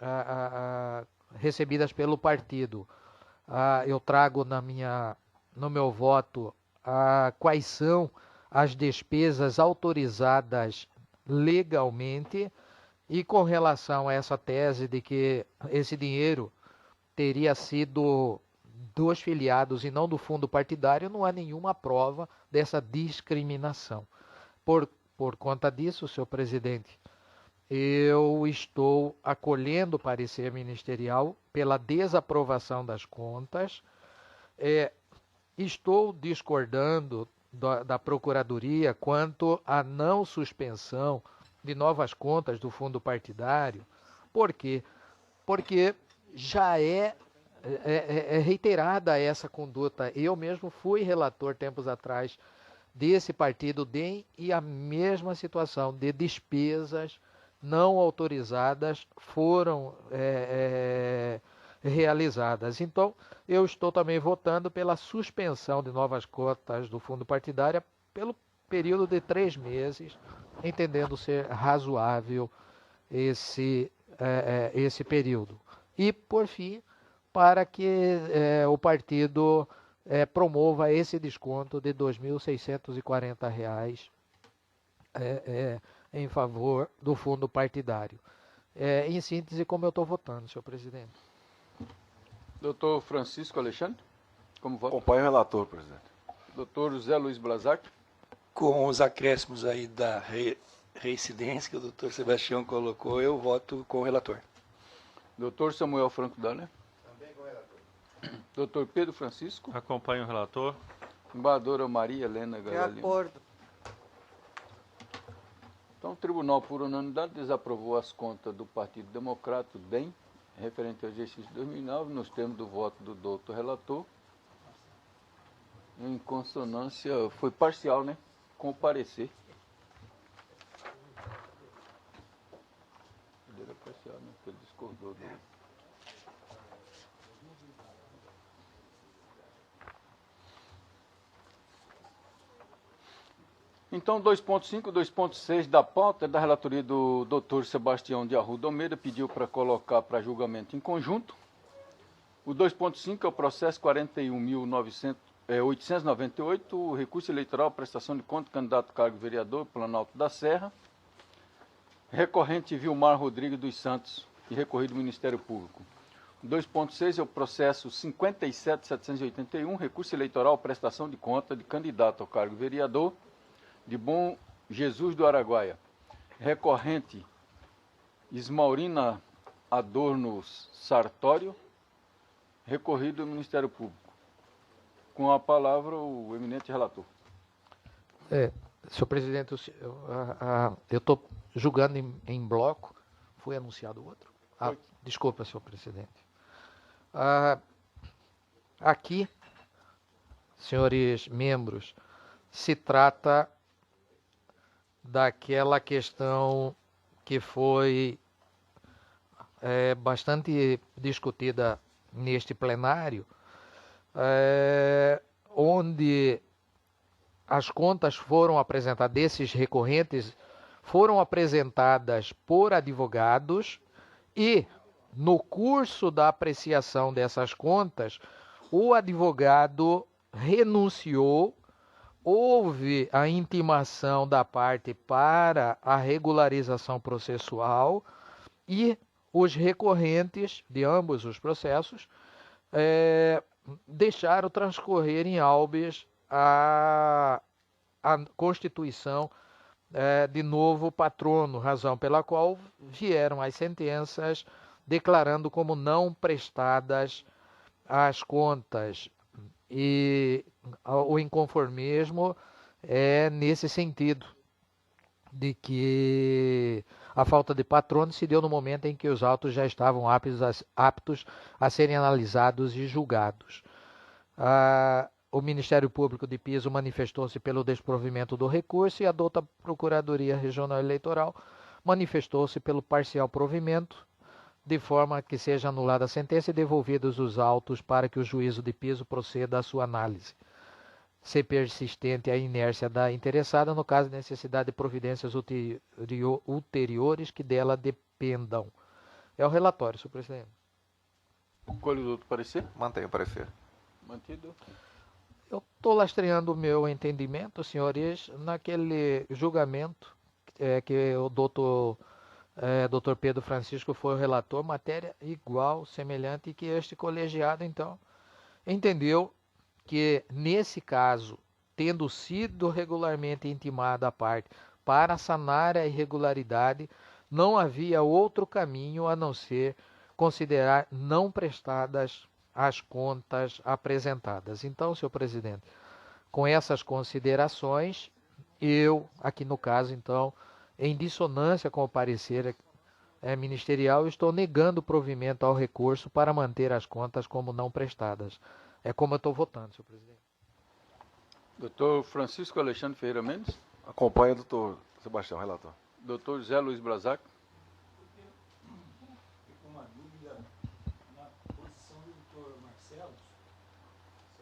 recebidas pelo partido. Eu trago no meu voto quais são as despesas autorizadas legalmente, e com relação a essa tese de que esse dinheiro teria sido dos filiados e não do fundo partidário, não há nenhuma prova dessa discriminação. Por conta disso, senhor presidente, eu estou acolhendo o parecer ministerial pela desaprovação das contas. Estou discordando da Procuradoria quanto à não suspensão de novas contas do fundo partidário. Por quê? Porque já é reiterada essa conduta. Eu mesmo fui relator tempos atrás desse partido DEM e a mesma situação de despesas não autorizadas foram realizadas. Então, eu estou também votando pela suspensão de novas cotas do fundo partidário pelo período de 3 meses, entendendo ser razoável esse período. E, por fim, para que o partido promova esse desconto de R$ 2.640 em favor do fundo partidário. Em síntese, como eu estou votando, senhor presidente. Doutor Francisco Alexandre, como vota? Acompanho o relator, presidente. Doutor José Luiz Blazac. Com os acréscimos aí da reincidência que o doutor Sebastião colocou, eu voto com o relator. Doutor Samuel Franco Daller. Também com o relator. Doutor Pedro Francisco. Acompanho o relator. Embaixadora Maria Helena De Gagalino. acordo. Então, o tribunal, por unanimidade, desaprovou as contas do Partido Democrata, do DEM, referente ao exercício de 2009, nos termos do voto do doutor relator, em consonância, foi parcial, né, com o parecer. Era parcial, né, porque ele discordou do... Então, 2.5 e 2.6 da pauta da relatoria do doutor Sebastião de Arruda Almeida pediu para colocar para julgamento em conjunto. O 2.5 é o processo 41.898, o recurso eleitoral, prestação de conta, candidato cargo vereador, Planalto da Serra, recorrente Vilmar Rodrigues dos Santos e recorrido do Ministério Público. O 2.6 é o processo 57.781, recurso eleitoral, prestação de conta de candidato ao cargo vereador, de Bom Jesus do Araguaia. Recorrente Ismaurina Adorno Sartório, recorrido do Ministério Público. Com a palavra, o eminente relator. Senhor presidente, eu estou julgando em bloco. Foi anunciado outro? Desculpa, senhor presidente. Aqui, senhores membros, se trata daquela questão que foi bastante discutida neste plenário, onde as contas foram apresentadas, desses recorrentes, foram apresentadas por advogados e, no curso da apreciação dessas contas, o advogado renunciou, houve a intimação da parte para a regularização processual e os recorrentes de ambos os processos deixaram transcorrer em habeas a constituição de novo patrono, razão pela qual vieram as sentenças declarando como não prestadas as contas. E o inconformismo é nesse sentido, de que a falta de patrono se deu no momento em que os autos já estavam aptos a serem analisados e julgados. O Ministério Público de Piso manifestou-se pelo desprovimento do recurso e a douta Procuradoria Regional Eleitoral manifestou-se pelo parcial provimento, de forma que seja anulada a sentença e devolvidos os autos para que o juízo de piso proceda à sua análise. Se persistente a inércia da interessada, no caso de necessidade de providências ulteriores que dela dependam. É o relatório, senhor presidente. Colhe o outro parecer? Mantenho o parecer. Mantido. Eu estou lastreando o meu entendimento, senhores, naquele julgamento que o doutor Pedro Francisco foi o relator, matéria igual, semelhante, e que este colegiado, então, entendeu que, nesse caso, tendo sido regularmente intimada a parte para sanar a irregularidade, não havia outro caminho a não ser considerar não prestadas as contas apresentadas. Então, senhor presidente, com essas considerações, eu, aqui no caso, então, em dissonância com o parecer ministerial, estou negando o provimento ao recurso para manter as contas como não prestadas. É como eu estou votando, senhor presidente. Doutor Francisco Alexandre Ferreira Mendes. Acompanha o doutor Sebastião, relator. Doutor José Luiz Brazac.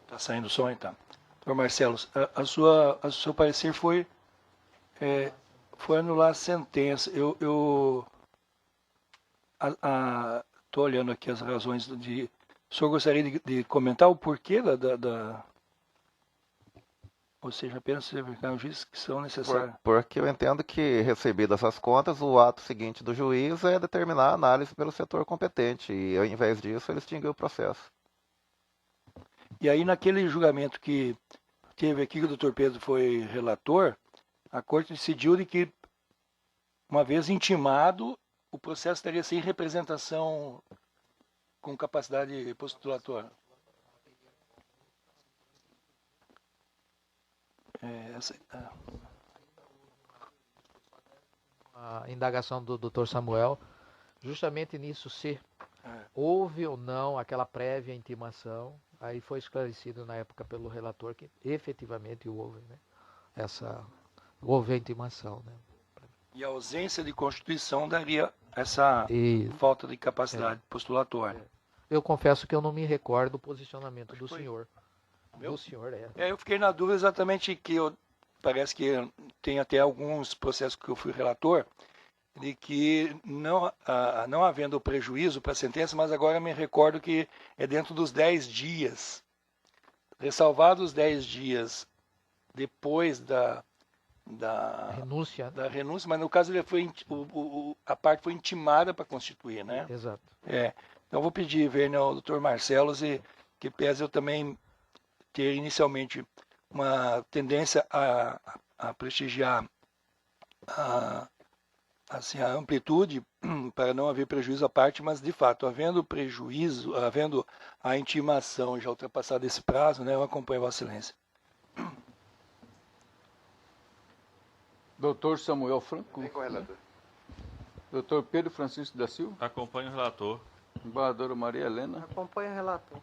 Está saindo o som, então. Doutor Marcelo, o seu parecer foi anular a sentença. Eu estou olhando aqui as razões de... O senhor gostaria de comentar o porquê ou seja, apenas verificar os juízes que são necessários? Porque eu entendo que, recebidas essas contas, o ato seguinte do juiz é determinar a análise pelo setor competente, e ao invés disso ele extinguiu o processo. E aí, naquele julgamento que teve aqui, que o doutor Pedro foi relator, a Corte decidiu de que, uma vez intimado, o processo teria sem representação com capacidade postulatória. A indagação do Dr. Samuel, justamente nisso, se houve ou não aquela prévia intimação, aí foi esclarecido na época pelo relator que efetivamente houve, né? Houve a intimação, né? E a ausência de constituição daria essa falta de capacidade postulatória. Eu confesso que eu não me recordo do posicionamento do senhor. Do senhor, eu fiquei na dúvida exatamente que parece que tem até alguns processos que eu fui relator, de que não havendo prejuízo para a sentença, mas agora me recordo que é dentro dos 10 dias. Ressalvados os 10 dias depois da renúncia, mas no caso ele a parte foi intimada para constituir, né? Exato. Então vou pedir, Vênia, ao doutor Marcelo, que pese eu também ter inicialmente uma tendência a prestigiar a amplitude para não haver prejuízo à parte, mas de fato, havendo prejuízo, havendo a intimação já ultrapassado esse prazo, né, eu acompanho Vossa Excelência. Doutor Samuel Franco. Vem com o relator. Doutor Pedro Francisco da Silva. Acompanho o relator. Embaixadora Maria Helena. Acompanha o relator.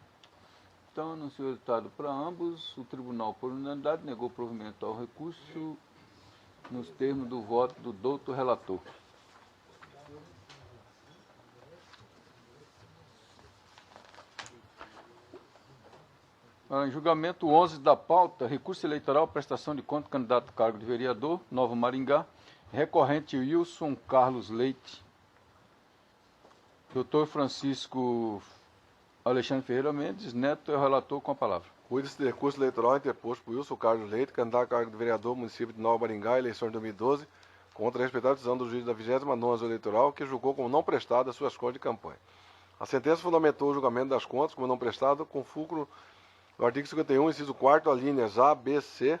Então, anunciou o resultado para ambos. O tribunal, por unanimidade, negou provimento ao recurso nos termos do voto do doutor relator. Em julgamento 11 da pauta, recurso eleitoral, prestação de conta, candidato ao cargo de vereador, Nova Maringá, recorrente Wilson Carlos Leite. Doutor Francisco Alexandre Ferreira Mendes, neto, é o relator com a palavra. Cuida-se de recurso eleitoral interposto por Wilson Carlos Leite, candidato ao cargo de vereador do município de Nova Maringá, eleições de 2012, contra a respeitada decisão do juiz da 29ª eleitoral, que julgou como não prestada as suas contas de campanha. A sentença fundamentou o julgamento das contas como não prestado com fulcro no artigo 51, inciso 4º, alíneas A, B, C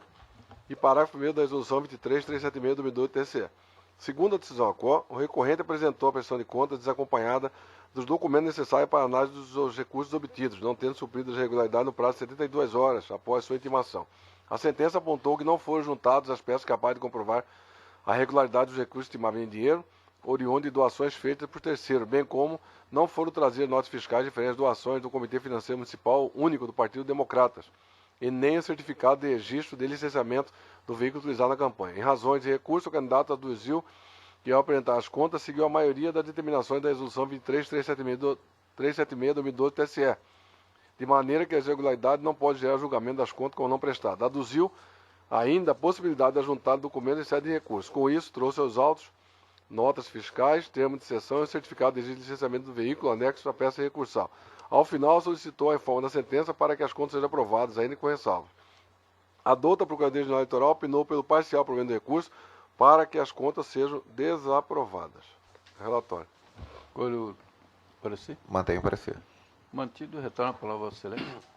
e parágrafo 1º da resolução 23.376 do 2012 TCE. Segundo a decisão ACO, o recorrente apresentou a prestação de contas desacompanhada dos documentos necessários para a análise dos recursos obtidos, não tendo suprido as irregularidades no prazo de 72 horas após sua intimação. A sentença apontou que não foram juntadas as peças capazes de comprovar a regularidade dos recursos estimáveis em dinheiro, oriundo de doações feitas por terceiro, bem como não foram trazidas notas fiscais referentes às doações do Comitê Financeiro Municipal Único do Partido Democratas, e nem o certificado de registro de licenciamento do veículo utilizado na campanha. Em razões de recurso, o candidato aduziu que, ao apresentar as contas, seguiu a maioria das determinações da resolução 23.376 do 2012 TSE, de maneira que as irregularidades não podem gerar julgamento das contas como não prestadas. Aduziu ainda a possibilidade de ajuntar documentos em sede de recurso. Com isso, trouxe aos autos notas fiscais, termo de cessão e certificado de licenciamento do veículo, anexo à peça recursal. Ao final, solicitou a informa da sentença para que as contas sejam aprovadas, ainda com ressalvas. A douta Procuradoria-Geral Eleitoral opinou pelo parcial provimento do recurso para que as contas sejam desaprovadas. Relatório. Olho parecer. Mantenho o parecer. Mantido, retorna a palavra ao excelência.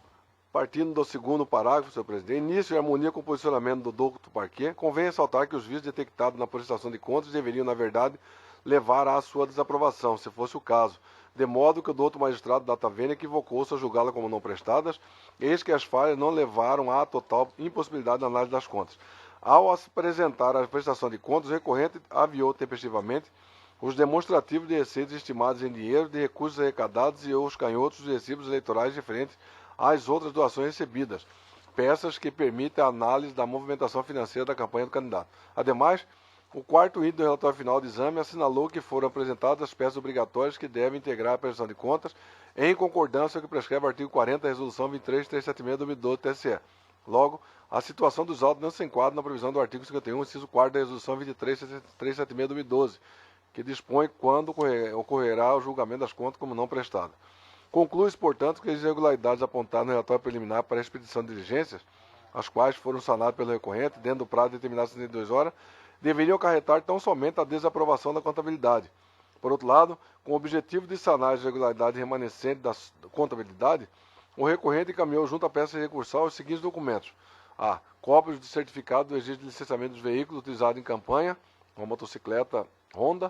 Partindo do segundo parágrafo, senhor presidente, início e harmonia com o posicionamento do doutor Parquet, convém ressaltar que os vícios detectados na prestação de contas deveriam, na verdade, levar à sua desaprovação, se fosse o caso, de modo que o doutor magistrado Data Vênia equivocou-se a julgá-la como não prestadas, eis que as falhas não levaram à total impossibilidade da análise das contas. Ao apresentar a prestação de contas, o recorrente aviou tempestivamente os demonstrativos de receitas estimadas em dinheiro, de recursos arrecadados e os canhotos dos recibos eleitorais referentes às outras doações recebidas, peças que permitem a análise da movimentação financeira da campanha do candidato. Ademais, o quarto item do relatório final de exame assinalou que foram apresentadas as peças obrigatórias que devem integrar a prestação de contas, em concordância com o que prescreve o artigo 40 da Resolução 23.376 do 2012 TSE. Logo, a situação dos autos não se enquadra na previsão do artigo 51, inciso 4 da Resolução 23.376 do 2012, que dispõe quando ocorrerá o julgamento das contas como não prestadas. Conclui-se, portanto, que as irregularidades apontadas no relatório preliminar para a expedição de diligências, as quais foram sanadas pelo recorrente dentro do prazo determinado de 72 horas, deveriam acarretar tão somente a desaprovação da contabilidade. Por outro lado, com o objetivo de sanar as irregularidades remanescentes da contabilidade, o recorrente encaminhou junto à peça recursal os seguintes documentos: a. Cópias do certificado do registro de licenciamento dos veículos utilizados em campanha, uma motocicleta Honda.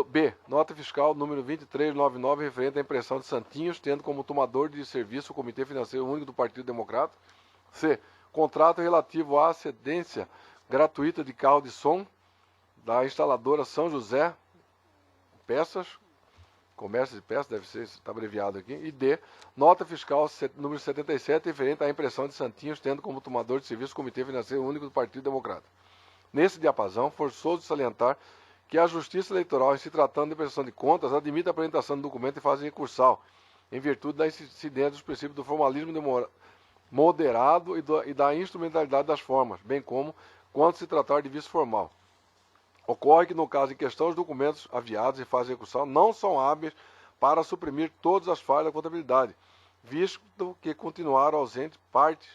B. Nota fiscal número 2399, referente à impressão de santinhos, tendo como tomador de serviço o Comitê Financeiro Único do Partido Democrata. C. Contrato relativo à cedência gratuita de carro de som da instaladora São José Peças, comércio de peças, deve ser, está abreviado aqui. E D. Nota fiscal número 77, referente à impressão de santinhos, tendo como tomador de serviço o Comitê Financeiro Único do Partido Democrata. Nesse diapasão, forçoso salientar que a Justiça Eleitoral, em se tratando de prestação de contas, admite a apresentação do documento em fase recursal, em virtude da incidência dos princípios do formalismo moderado e da instrumentalidade das formas, bem como quando se tratar de vício formal. Ocorre que, no caso em questão, os documentos aviados em fase recursal não são hábeis para suprimir todas as falhas da contabilidade, visto que continuaram ausentes parte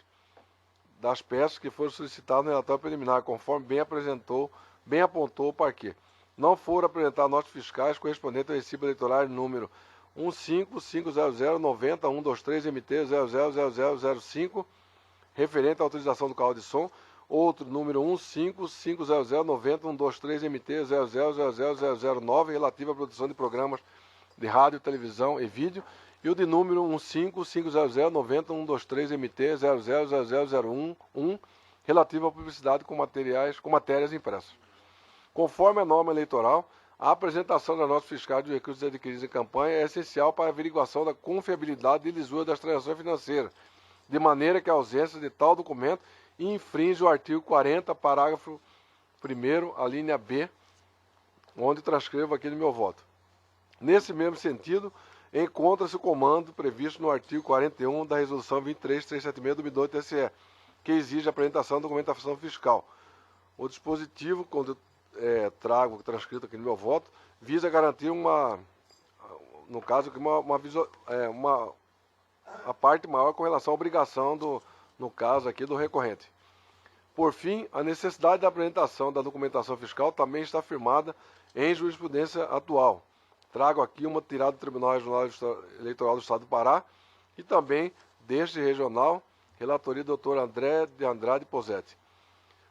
das peças que foram solicitadas no relatório preliminar, conforme bem apontou o parquet. Não foram apresentadas notas fiscais correspondentes ao recibo eleitoral número 155000123MT000005, referente à utilização do carro de som, outro número 15500900123MT000009, relativo à produção de programas de rádio, televisão e vídeo, e o de número 15500900123MT000001, relativo à publicidade com matérias impressas. Conforme a norma eleitoral, a apresentação das notas fiscais de recursos adquiridos em campanha é essencial para a averiguação da confiabilidade e lisura das transações financeiras, de maneira que a ausência de tal documento infringe o artigo 40, parágrafo 1º, a linha B, onde transcrevo aqui no meu voto. Nesse mesmo sentido, encontra-se o comando previsto no artigo 41 da Resolução 23376 do MIDOI-TSE, que exige a apresentação da documentação fiscal. O dispositivo, quando trago transcrito aqui no meu voto, visa garantir no caso, a parte maior com relação à obrigação no caso aqui do recorrente. Por fim, a necessidade da apresentação da documentação fiscal também está firmada em jurisprudência atual. Trago aqui uma tirada do Tribunal Regional Eleitoral do Estado do Pará e também deste regional, relatoria do Dr. André de Andrade Posetti.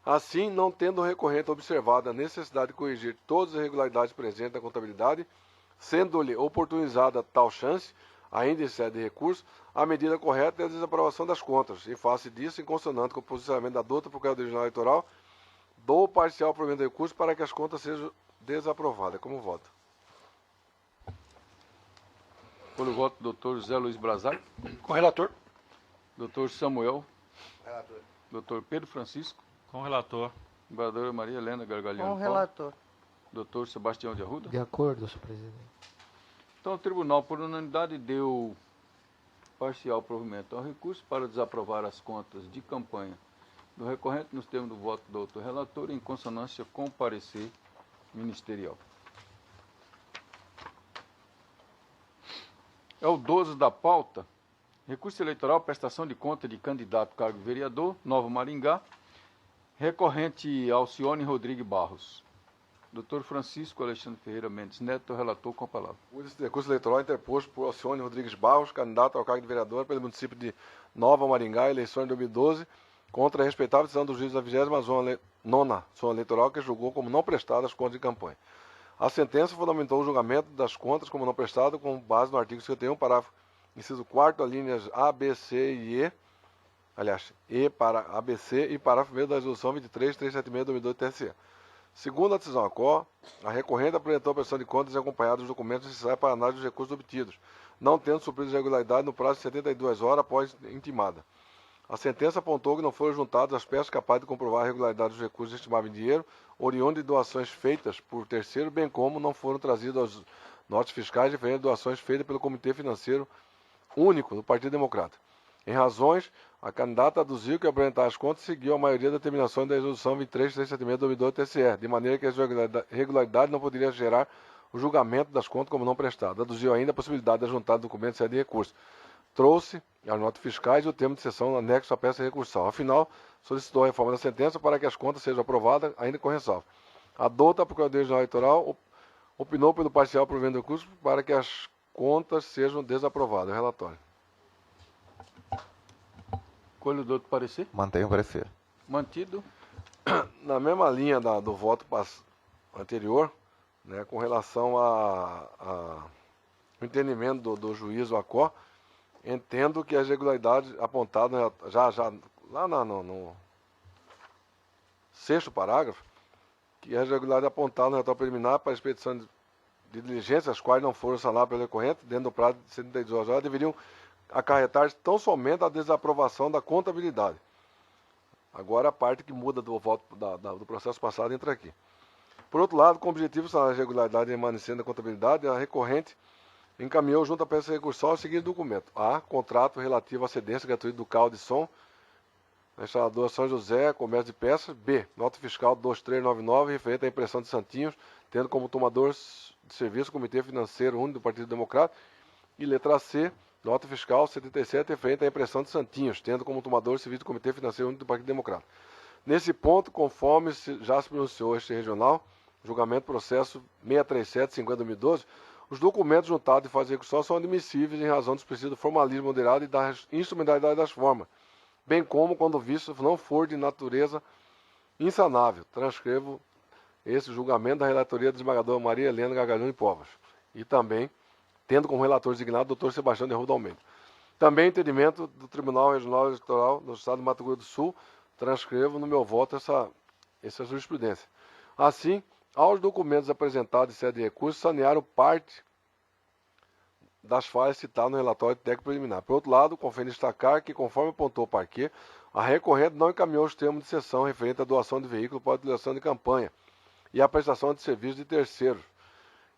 Assim, não tendo o recorrente observado a necessidade de corrigir todas as irregularidades presentes na contabilidade, sendo-lhe oportunizada tal chance, ainda em sede de recurso, a medida correta é a desaprovação das contas. Em face disso, em consonância com o posicionamento da douta Procuradoria Regional Eleitoral, dou parcial provimento de recurso para que as contas sejam desaprovadas. Como voto? Pelo voto do Dr. José Luiz Brazar. Com o relator. Dr. Samuel. Relator. Dr. Pedro Francisco. Com o relator. Vereadora Maria Helena Gargalhão. Com o relator. Dr. Sebastião de Arruda. De acordo, senhor presidente. Então, o tribunal, por unanimidade, deu parcial provimento ao recurso para desaprovar as contas de campanha do recorrente nos termos do voto do outro relator, em consonância com o parecer ministerial. É o 12 da pauta. Recurso eleitoral, prestação de conta de candidato cargo de vereador, Nova Maringá. Recorrente Alcione Rodrigues Barros. Dr. Francisco Alexandre Ferreira Mendes Neto, relator, com a palavra. O recurso eleitoral interposto por Alcione Rodrigues Barros, candidato ao cargo de vereador pelo município de Nova Maringá, eleições de 2012, contra a respeitável decisão do juiz da 29ª zona eleitoral, que julgou como não prestadas as contas de campanha. A sentença fundamentou o julgamento das contas como não prestado com base no artigo 51, parágrafo inciso 4º, alíneas A, B, C e E, aliás, E para ABC e parágrafo 1º da resolução 23376 do 2012 TSE. Segundo a decisão ACO, a recorrente apresentou a prestação de contas e acompanhado dos documentos necessários para análise dos recursos obtidos, não tendo suprido irregularidade no prazo de 72 horas após intimada. A sentença apontou que não foram juntadas as peças capazes de comprovar a regularidade dos recursos estimados em dinheiro, oriundo de doações feitas por terceiro, bem como não foram trazidas as notas fiscais referentes a doações feitas pelo Comitê Financeiro Único do Partido Democrata. Em razões, a candidata aduziu que apresentar as contas seguiu a maioria das determinações da resolução 23376 do 2012 TSE, de maneira que a irregularidade não poderia gerar o julgamento das contas como não prestado. Aduziu ainda a possibilidade de juntar documentos e sair de recurso. Trouxe as notas fiscais e o termo de sessão anexo à peça recursal. Afinal, solicitou a reforma da sentença para que as contas sejam aprovadas, ainda com ressalva. A douta Procuradoria Regional Eleitoral opinou pelo parcial provimento de recurso para que as contas sejam desaprovadas. Relatório. Colho do outro parecer? Mantenho o parecer. Mantido. Na mesma linha do voto anterior, né, com relação ao entendimento do juiz ACO, entendo que as irregularidades apontadas já lá no 6º parágrafo, que as irregularidades apontadas no relatório preliminar para a expedição de diligências, as quais não foram sanadas pelo recorrente, dentro do prazo de 72 horas, deveriam acarretar tão somente a desaprovação da contabilidade. Agora a parte que muda do voto do processo passado entra aqui. Por outro lado, com o objetivo de sanar a irregularidade remanescente da contabilidade, a recorrente encaminhou junto à peça recursal o seguinte documento. A. Contrato relativo à cedência gratuita do carro de som, instalador São José, comércio de peças. B. Nota fiscal 2399, referente à impressão de santinhos, tendo como tomador de serviço o Comitê Financeiro Único do Partido Democrata. E letra C. Nota fiscal 77, referente à impressão de santinhos, tendo como tomador de serviço do Comitê Financeiro Único do Partido Democrata. Nesse ponto, conforme já se pronunciou este regional, julgamento processo 637/50/2012, os documentos juntados em fase recursal são admissíveis em razão do explícito formalismo moderado e da instrumentalidade das formas, bem como quando o vício não for de natureza insanável. Transcrevo esse julgamento da relatoria do desembargador Maria Helena Gargalhão e Povas. E também, tendo como relator designado o Dr. Sebastião de Arruda Almeida. Também entendimento do Tribunal Regional Eleitoral do Estado do Mato Grosso do Sul, transcrevo no meu voto essa jurisprudência. Assim, Aos documentos apresentados em sede de recurso, sanearam parte das falhas citadas no relatório técnico preliminar. Por outro lado, convém destacar que, conforme apontou o parquê, a recorrente não encaminhou os termos de cessão referente à doação de veículo para utilização de campanha e à prestação de serviços de terceiros.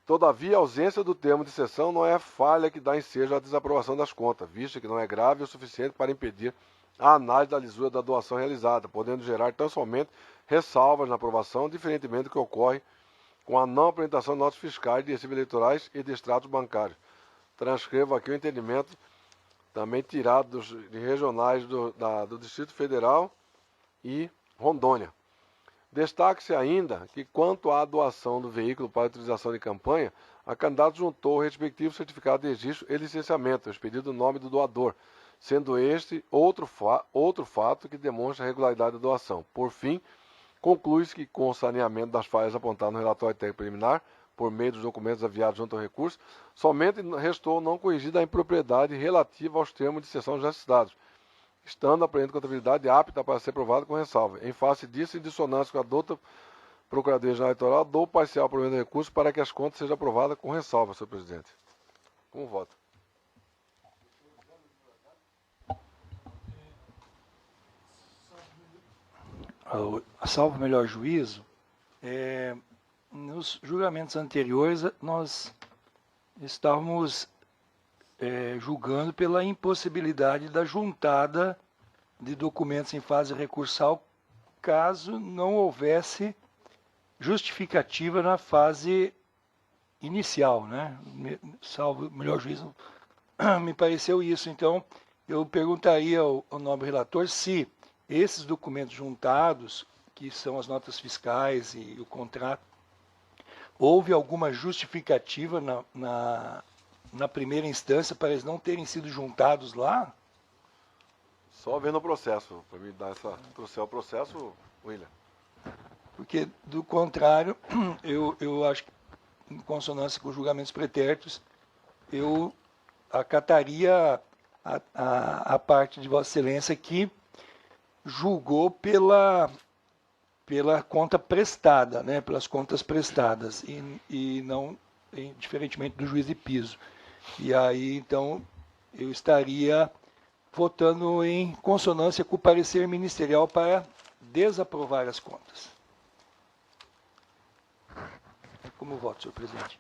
Todavia, a ausência do termo de cessão não é falha que dá ensejo à desaprovação das contas, visto que não é grave o suficiente para impedir a análise da lisura da doação realizada, podendo gerar tão somente ressalvas na aprovação, diferentemente do que ocorre com a não apresentação de notas fiscais de recibos eleitorais e de extratos bancários. Transcrevo aqui o entendimento também tirado de regionais do Distrito Federal e Rondônia. Destaque-se ainda que, quanto à doação do veículo para utilização de campanha, a candidata juntou o respectivo certificado de registro e licenciamento, expedido o nome do doador, sendo este outro fato que demonstra a regularidade da doação. Por fim, conclui-se que, com o saneamento das falhas apontadas no relatório técnico preliminar, por meio dos documentos enviados junto ao recurso, somente restou não corrigida a impropriedade relativa aos termos de cessão já citados, estando a presente contabilidade apta para ser aprovada com ressalva. Em face disso, em dissonância com a douta Procuradoria-Geral Eleitoral, dou parcial provimento do recurso para que as contas sejam aprovadas com ressalva, senhor presidente. Com voto. Salvo melhor juízo, nos julgamentos anteriores nós estávamos julgando pela impossibilidade da juntada de documentos em fase recursal, caso não houvesse justificativa na fase inicial, né? Salvo melhor juízo, me pareceu isso. Então, eu perguntaria ao nobre relator se esses documentos juntados, que são as notas fiscais e o contrato, houve alguma justificativa na primeira instância para eles não terem sido juntados lá? Só vendo o processo, para me dar trouxer o processo, William. Porque, do contrário, eu acho que, em consonância com os julgamentos pretéritos, eu acataria a parte de Vossa Excelência que julgou pela conta prestada, né, pelas contas prestadas, e não diferentemente do juiz de piso. E aí, então, eu estaria votando em consonância com o parecer ministerial para desaprovar as contas. Como voto, senhor presidente?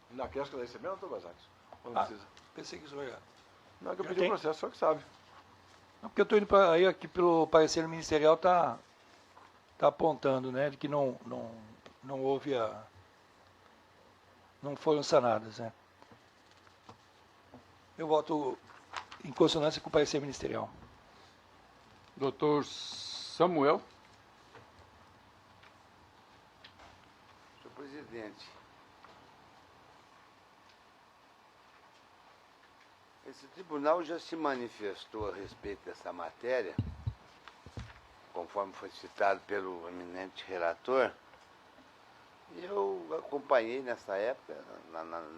Ainda quer esclarecimento, doutor Basaques? Não precisa. Pensei que isso era. Não, que eu pedi o processo, só que sabe. Não, porque eu estou indo para aí, aqui pelo parecer ministerial, tá apontando, né, de que não houve não foram sanadas, né. Eu voto em consonância com o parecer ministerial. Doutor Samuel. Senhor presidente, esse tribunal já se manifestou a respeito dessa matéria, conforme foi citado pelo eminente relator, e eu acompanhei nessa época,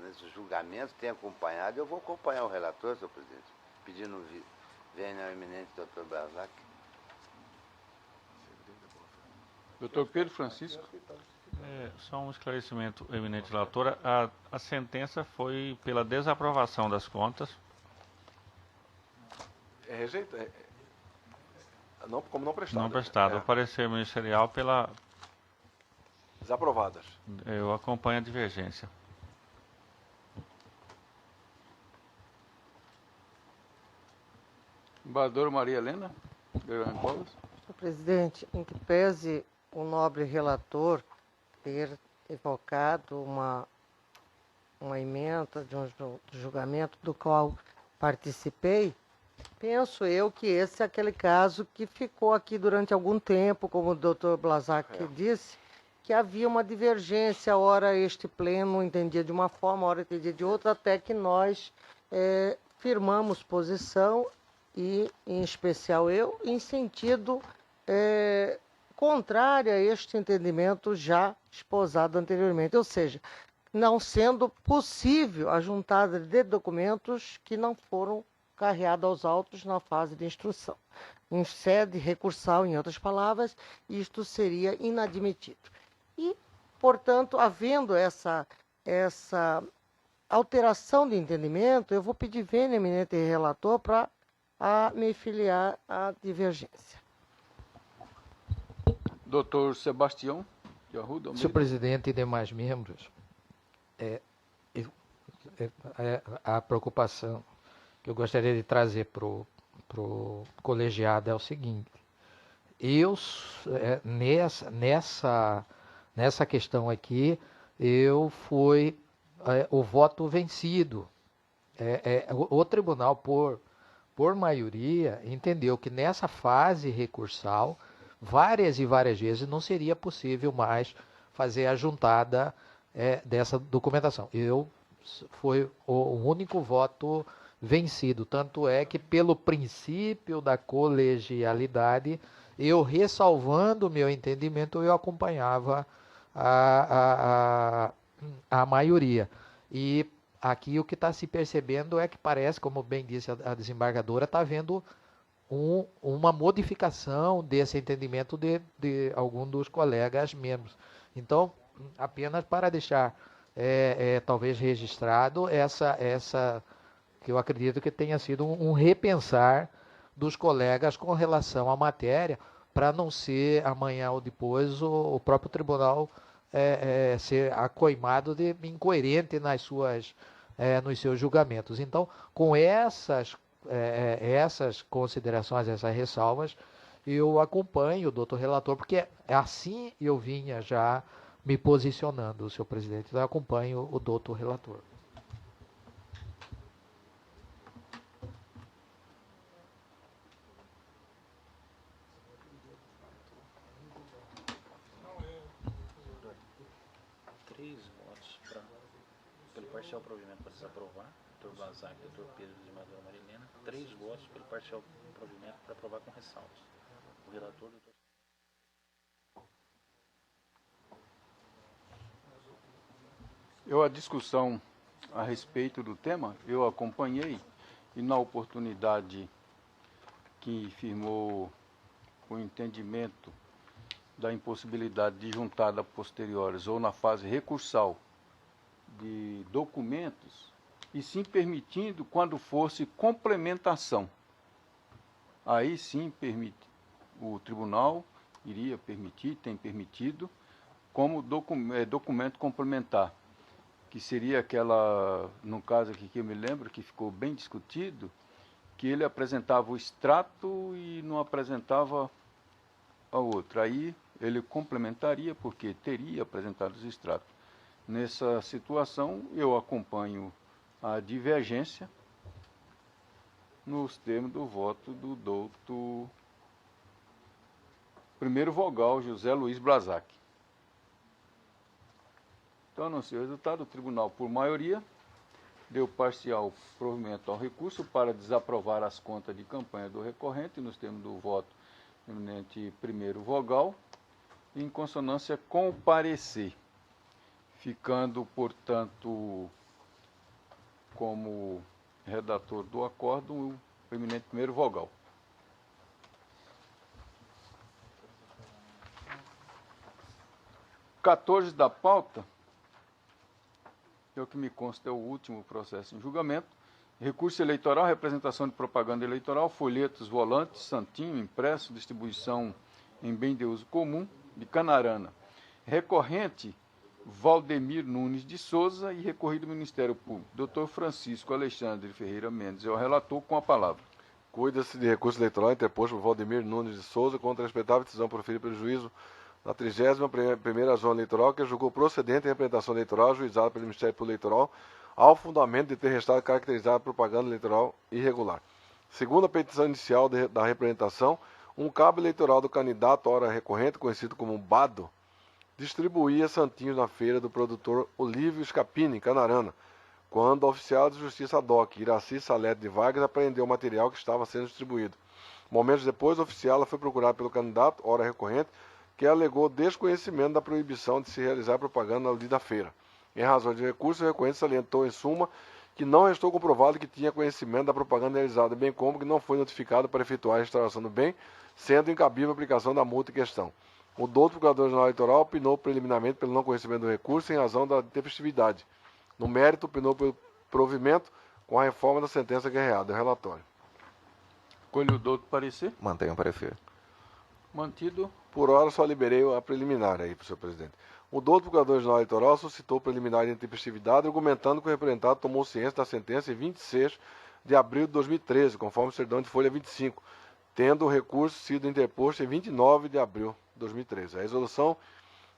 nesses julgamentos, tenho acompanhado, eu vou acompanhar o relator, senhor presidente, pedindo venha ao eminente doutor Basac. Doutor Pedro Francisco. Só um esclarecimento, eminente relatora, a sentença foi pela desaprovação das contas. Não, como não prestado. Não prestado. O parecer ministerial pela... Desaprovadas. Eu acompanho a divergência. Embaixadora Maria Helena. Senhor presidente, em que pese o nobre relator ter evocado uma emenda de um julgamento do qual participei, penso eu que esse é aquele caso que ficou aqui durante algum tempo, como o doutor Blasac disse, que havia uma divergência, ora este pleno entendia de uma forma, ora entendia de outra, até que nós firmamos posição, e em especial eu, em sentido contrário a este entendimento já esposado anteriormente. Ou seja, não sendo possível a juntada de documentos que não foram carreados aos autos na fase de instrução. Em sede recursal, em outras palavras, isto seria inadmitido. E, portanto, havendo essa alteração de entendimento, eu vou pedir vênia, eminente relator, para me filiar à divergência. Doutor Sebastião de Arruda Almeida. Senhor presidente e demais membros, a preocupação que eu gostaria de trazer para o colegiado é o seguinte: nessa questão aqui, eu fui o voto vencido. O tribunal, por maioria, entendeu que nessa fase recursal, várias e várias vezes, não seria possível mais fazer a juntada dessa documentação. Fui o único voto vencido. Tanto é que, pelo princípio da colegialidade, eu, ressalvando o meu entendimento, eu acompanhava a maioria. E aqui o que está se percebendo é que parece, como bem disse a desembargadora, está havendo uma modificação desse entendimento de algum dos colegas membros. Então, apenas para deixar talvez registrado essa que eu acredito que tenha sido um repensar dos colegas com relação à matéria, para não ser amanhã ou depois o próprio tribunal ser acoimado de incoerente nos seus julgamentos. Então, com essas considerações, essas ressalvas, eu acompanho o doutor relator, porque assim eu vinha já me posicionando, senhor presidente. Então, eu acompanho o doutor relator. Parcial provimento para desaprovar, doutor Blazac, doutor Pedro e desembargadora Marilena. 3 votos pelo parcial provimento para aprovar com ressalvas. O relator, doutor... A discussão a respeito do tema, eu acompanhei, e na oportunidade que firmou o entendimento da impossibilidade de juntada posteriores ou na fase recursal de documentos, e sim permitindo quando fosse complementação. Aí sim o tribunal iria permitir, tem permitido, como documento complementar, que seria aquela, no caso aqui que eu me lembro, que ficou bem discutido, que ele apresentava o extrato e não apresentava a outra. Aí ele complementaria, porque teria apresentado os extratos. Nessa situação, eu acompanho a divergência nos termos do voto do doutor primeiro vogal José Luiz Blazac. Então, anunciei o resultado. O tribunal, por maioria, deu parcial provimento ao recurso para desaprovar as contas de campanha do recorrente nos termos do voto eminente primeiro vogal, em consonância com o parecer, ficando, portanto, como redator do acórdão o eminente primeiro vogal. O 14 da pauta, o que me consta é o último processo em julgamento. Recurso eleitoral, representação de propaganda eleitoral, folhetos, volantes, santinho, impresso, distribuição em bem de uso comum, de Canarana. Recorrente, Valdemir Nunes de Souza, e recorrido do Ministério Público. Dr. Francisco Alexandre Ferreira Mendes é o relator, com a palavra. Cuida-se de recurso eleitoral interposto por Valdemir Nunes de Souza contra a respeitável decisão proferida pelo juízo da 31ª Zona Eleitoral, que julgou procedente a representação eleitoral ajuizada pelo Ministério Público Eleitoral ao fundamento de ter restado caracterizada propaganda eleitoral irregular. Segundo a petição inicial da representação, um cabo eleitoral do candidato à hora recorrente, conhecido como BADO, distribuía santinhos na feira do produtor Olívio Scapini, em Canarana, quando o oficial de justiça DOC, Iraci Salete de Vargas, apreendeu o material que estava sendo distribuído. Momentos depois, o oficial foi procurado pelo candidato, hora recorrente, que alegou desconhecimento da proibição de se realizar propaganda no dia da feira. Em razão de recurso, o recorrente salientou, em suma, que não restou comprovado que tinha conhecimento da propaganda realizada, bem como que não foi notificado para efetuar a restauração do bem, sendo incabível a aplicação da multa em questão. O douto Procurador-Geral Eleitoral opinou preliminarmente pelo não conhecimento do recurso em razão da intempestividade. No mérito, opinou pelo provimento com a reforma da sentença guerreada. É o relatório. Colhe o douto parecer. Mantenho o parecer. Mantido. Por hora, só liberei a preliminar aí, senhor presidente. O douto Procurador-Geral Eleitoral suscitou preliminar de intempestividade, argumentando que o representado tomou ciência da sentença em 26 de abril de 2013, conforme o certidão de folha 25, tendo o recurso sido interposto em 29 de abril de 2013. A resolução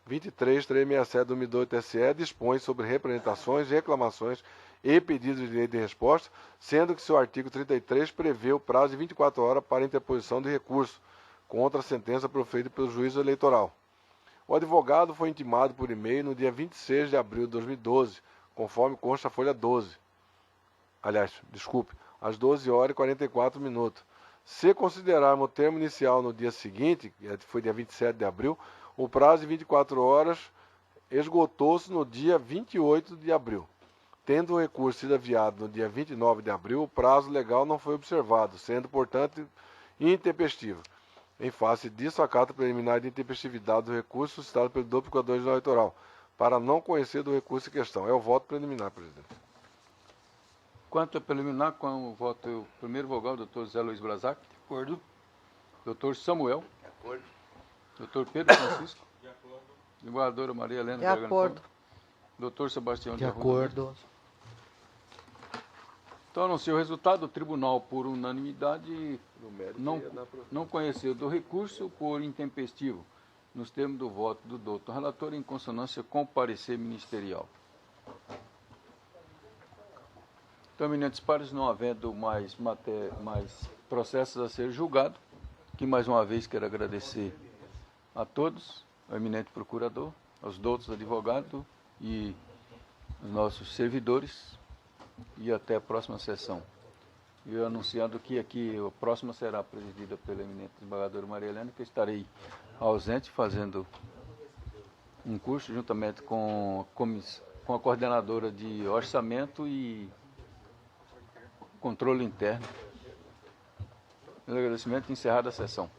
23.367 do 2002 TSE dispõe sobre representações, reclamações e pedidos de direito de resposta, sendo que seu artigo 33 prevê o prazo de 24 horas para interposição de recurso contra a sentença proferida pelo juízo eleitoral. O advogado foi intimado por e-mail no dia 26 de abril de 2012, conforme consta a folha 12. Às 12 horas e 44 minutos. Se considerarmos o termo inicial no dia seguinte, que foi dia 27 de abril, o prazo de 24 horas esgotou-se no dia 28 de abril. Tendo o recurso sido enviado no dia 29 de abril, o prazo legal não foi observado, sendo, portanto, intempestivo. Em face disso, a carta preliminar de intempestividade do recurso suscitada pelo douto Procurador-Geral Eleitoral, para não conhecer do recurso em questão. É o voto preliminar, presidente. Quanto a preliminar, com o voto, o primeiro vogal, doutor Zé Luiz Brazac. De acordo. Doutor Samuel. De acordo. Doutor Pedro Francisco. De acordo. Desembargadora Maria Helena. De acordo. Doutor Sebastião De acordo. Então, anuncio o resultado. O tribunal, por unanimidade, não conheceu do recurso por intempestivo, nos termos do voto do doutor relator, em consonância com o parecer ministerial. Então, eminentes pares, não havendo mais processos a ser julgados, que mais uma vez quero agradecer a todos, ao eminente procurador, aos doutos advogados e os nossos servidores, e até a próxima sessão. E anunciando que aqui a próxima será presidida pela eminente desembargadora Maria Helena, que eu estarei ausente fazendo um curso juntamente com a coordenadora de orçamento e controle interno. Agradecimento, encerrada a sessão.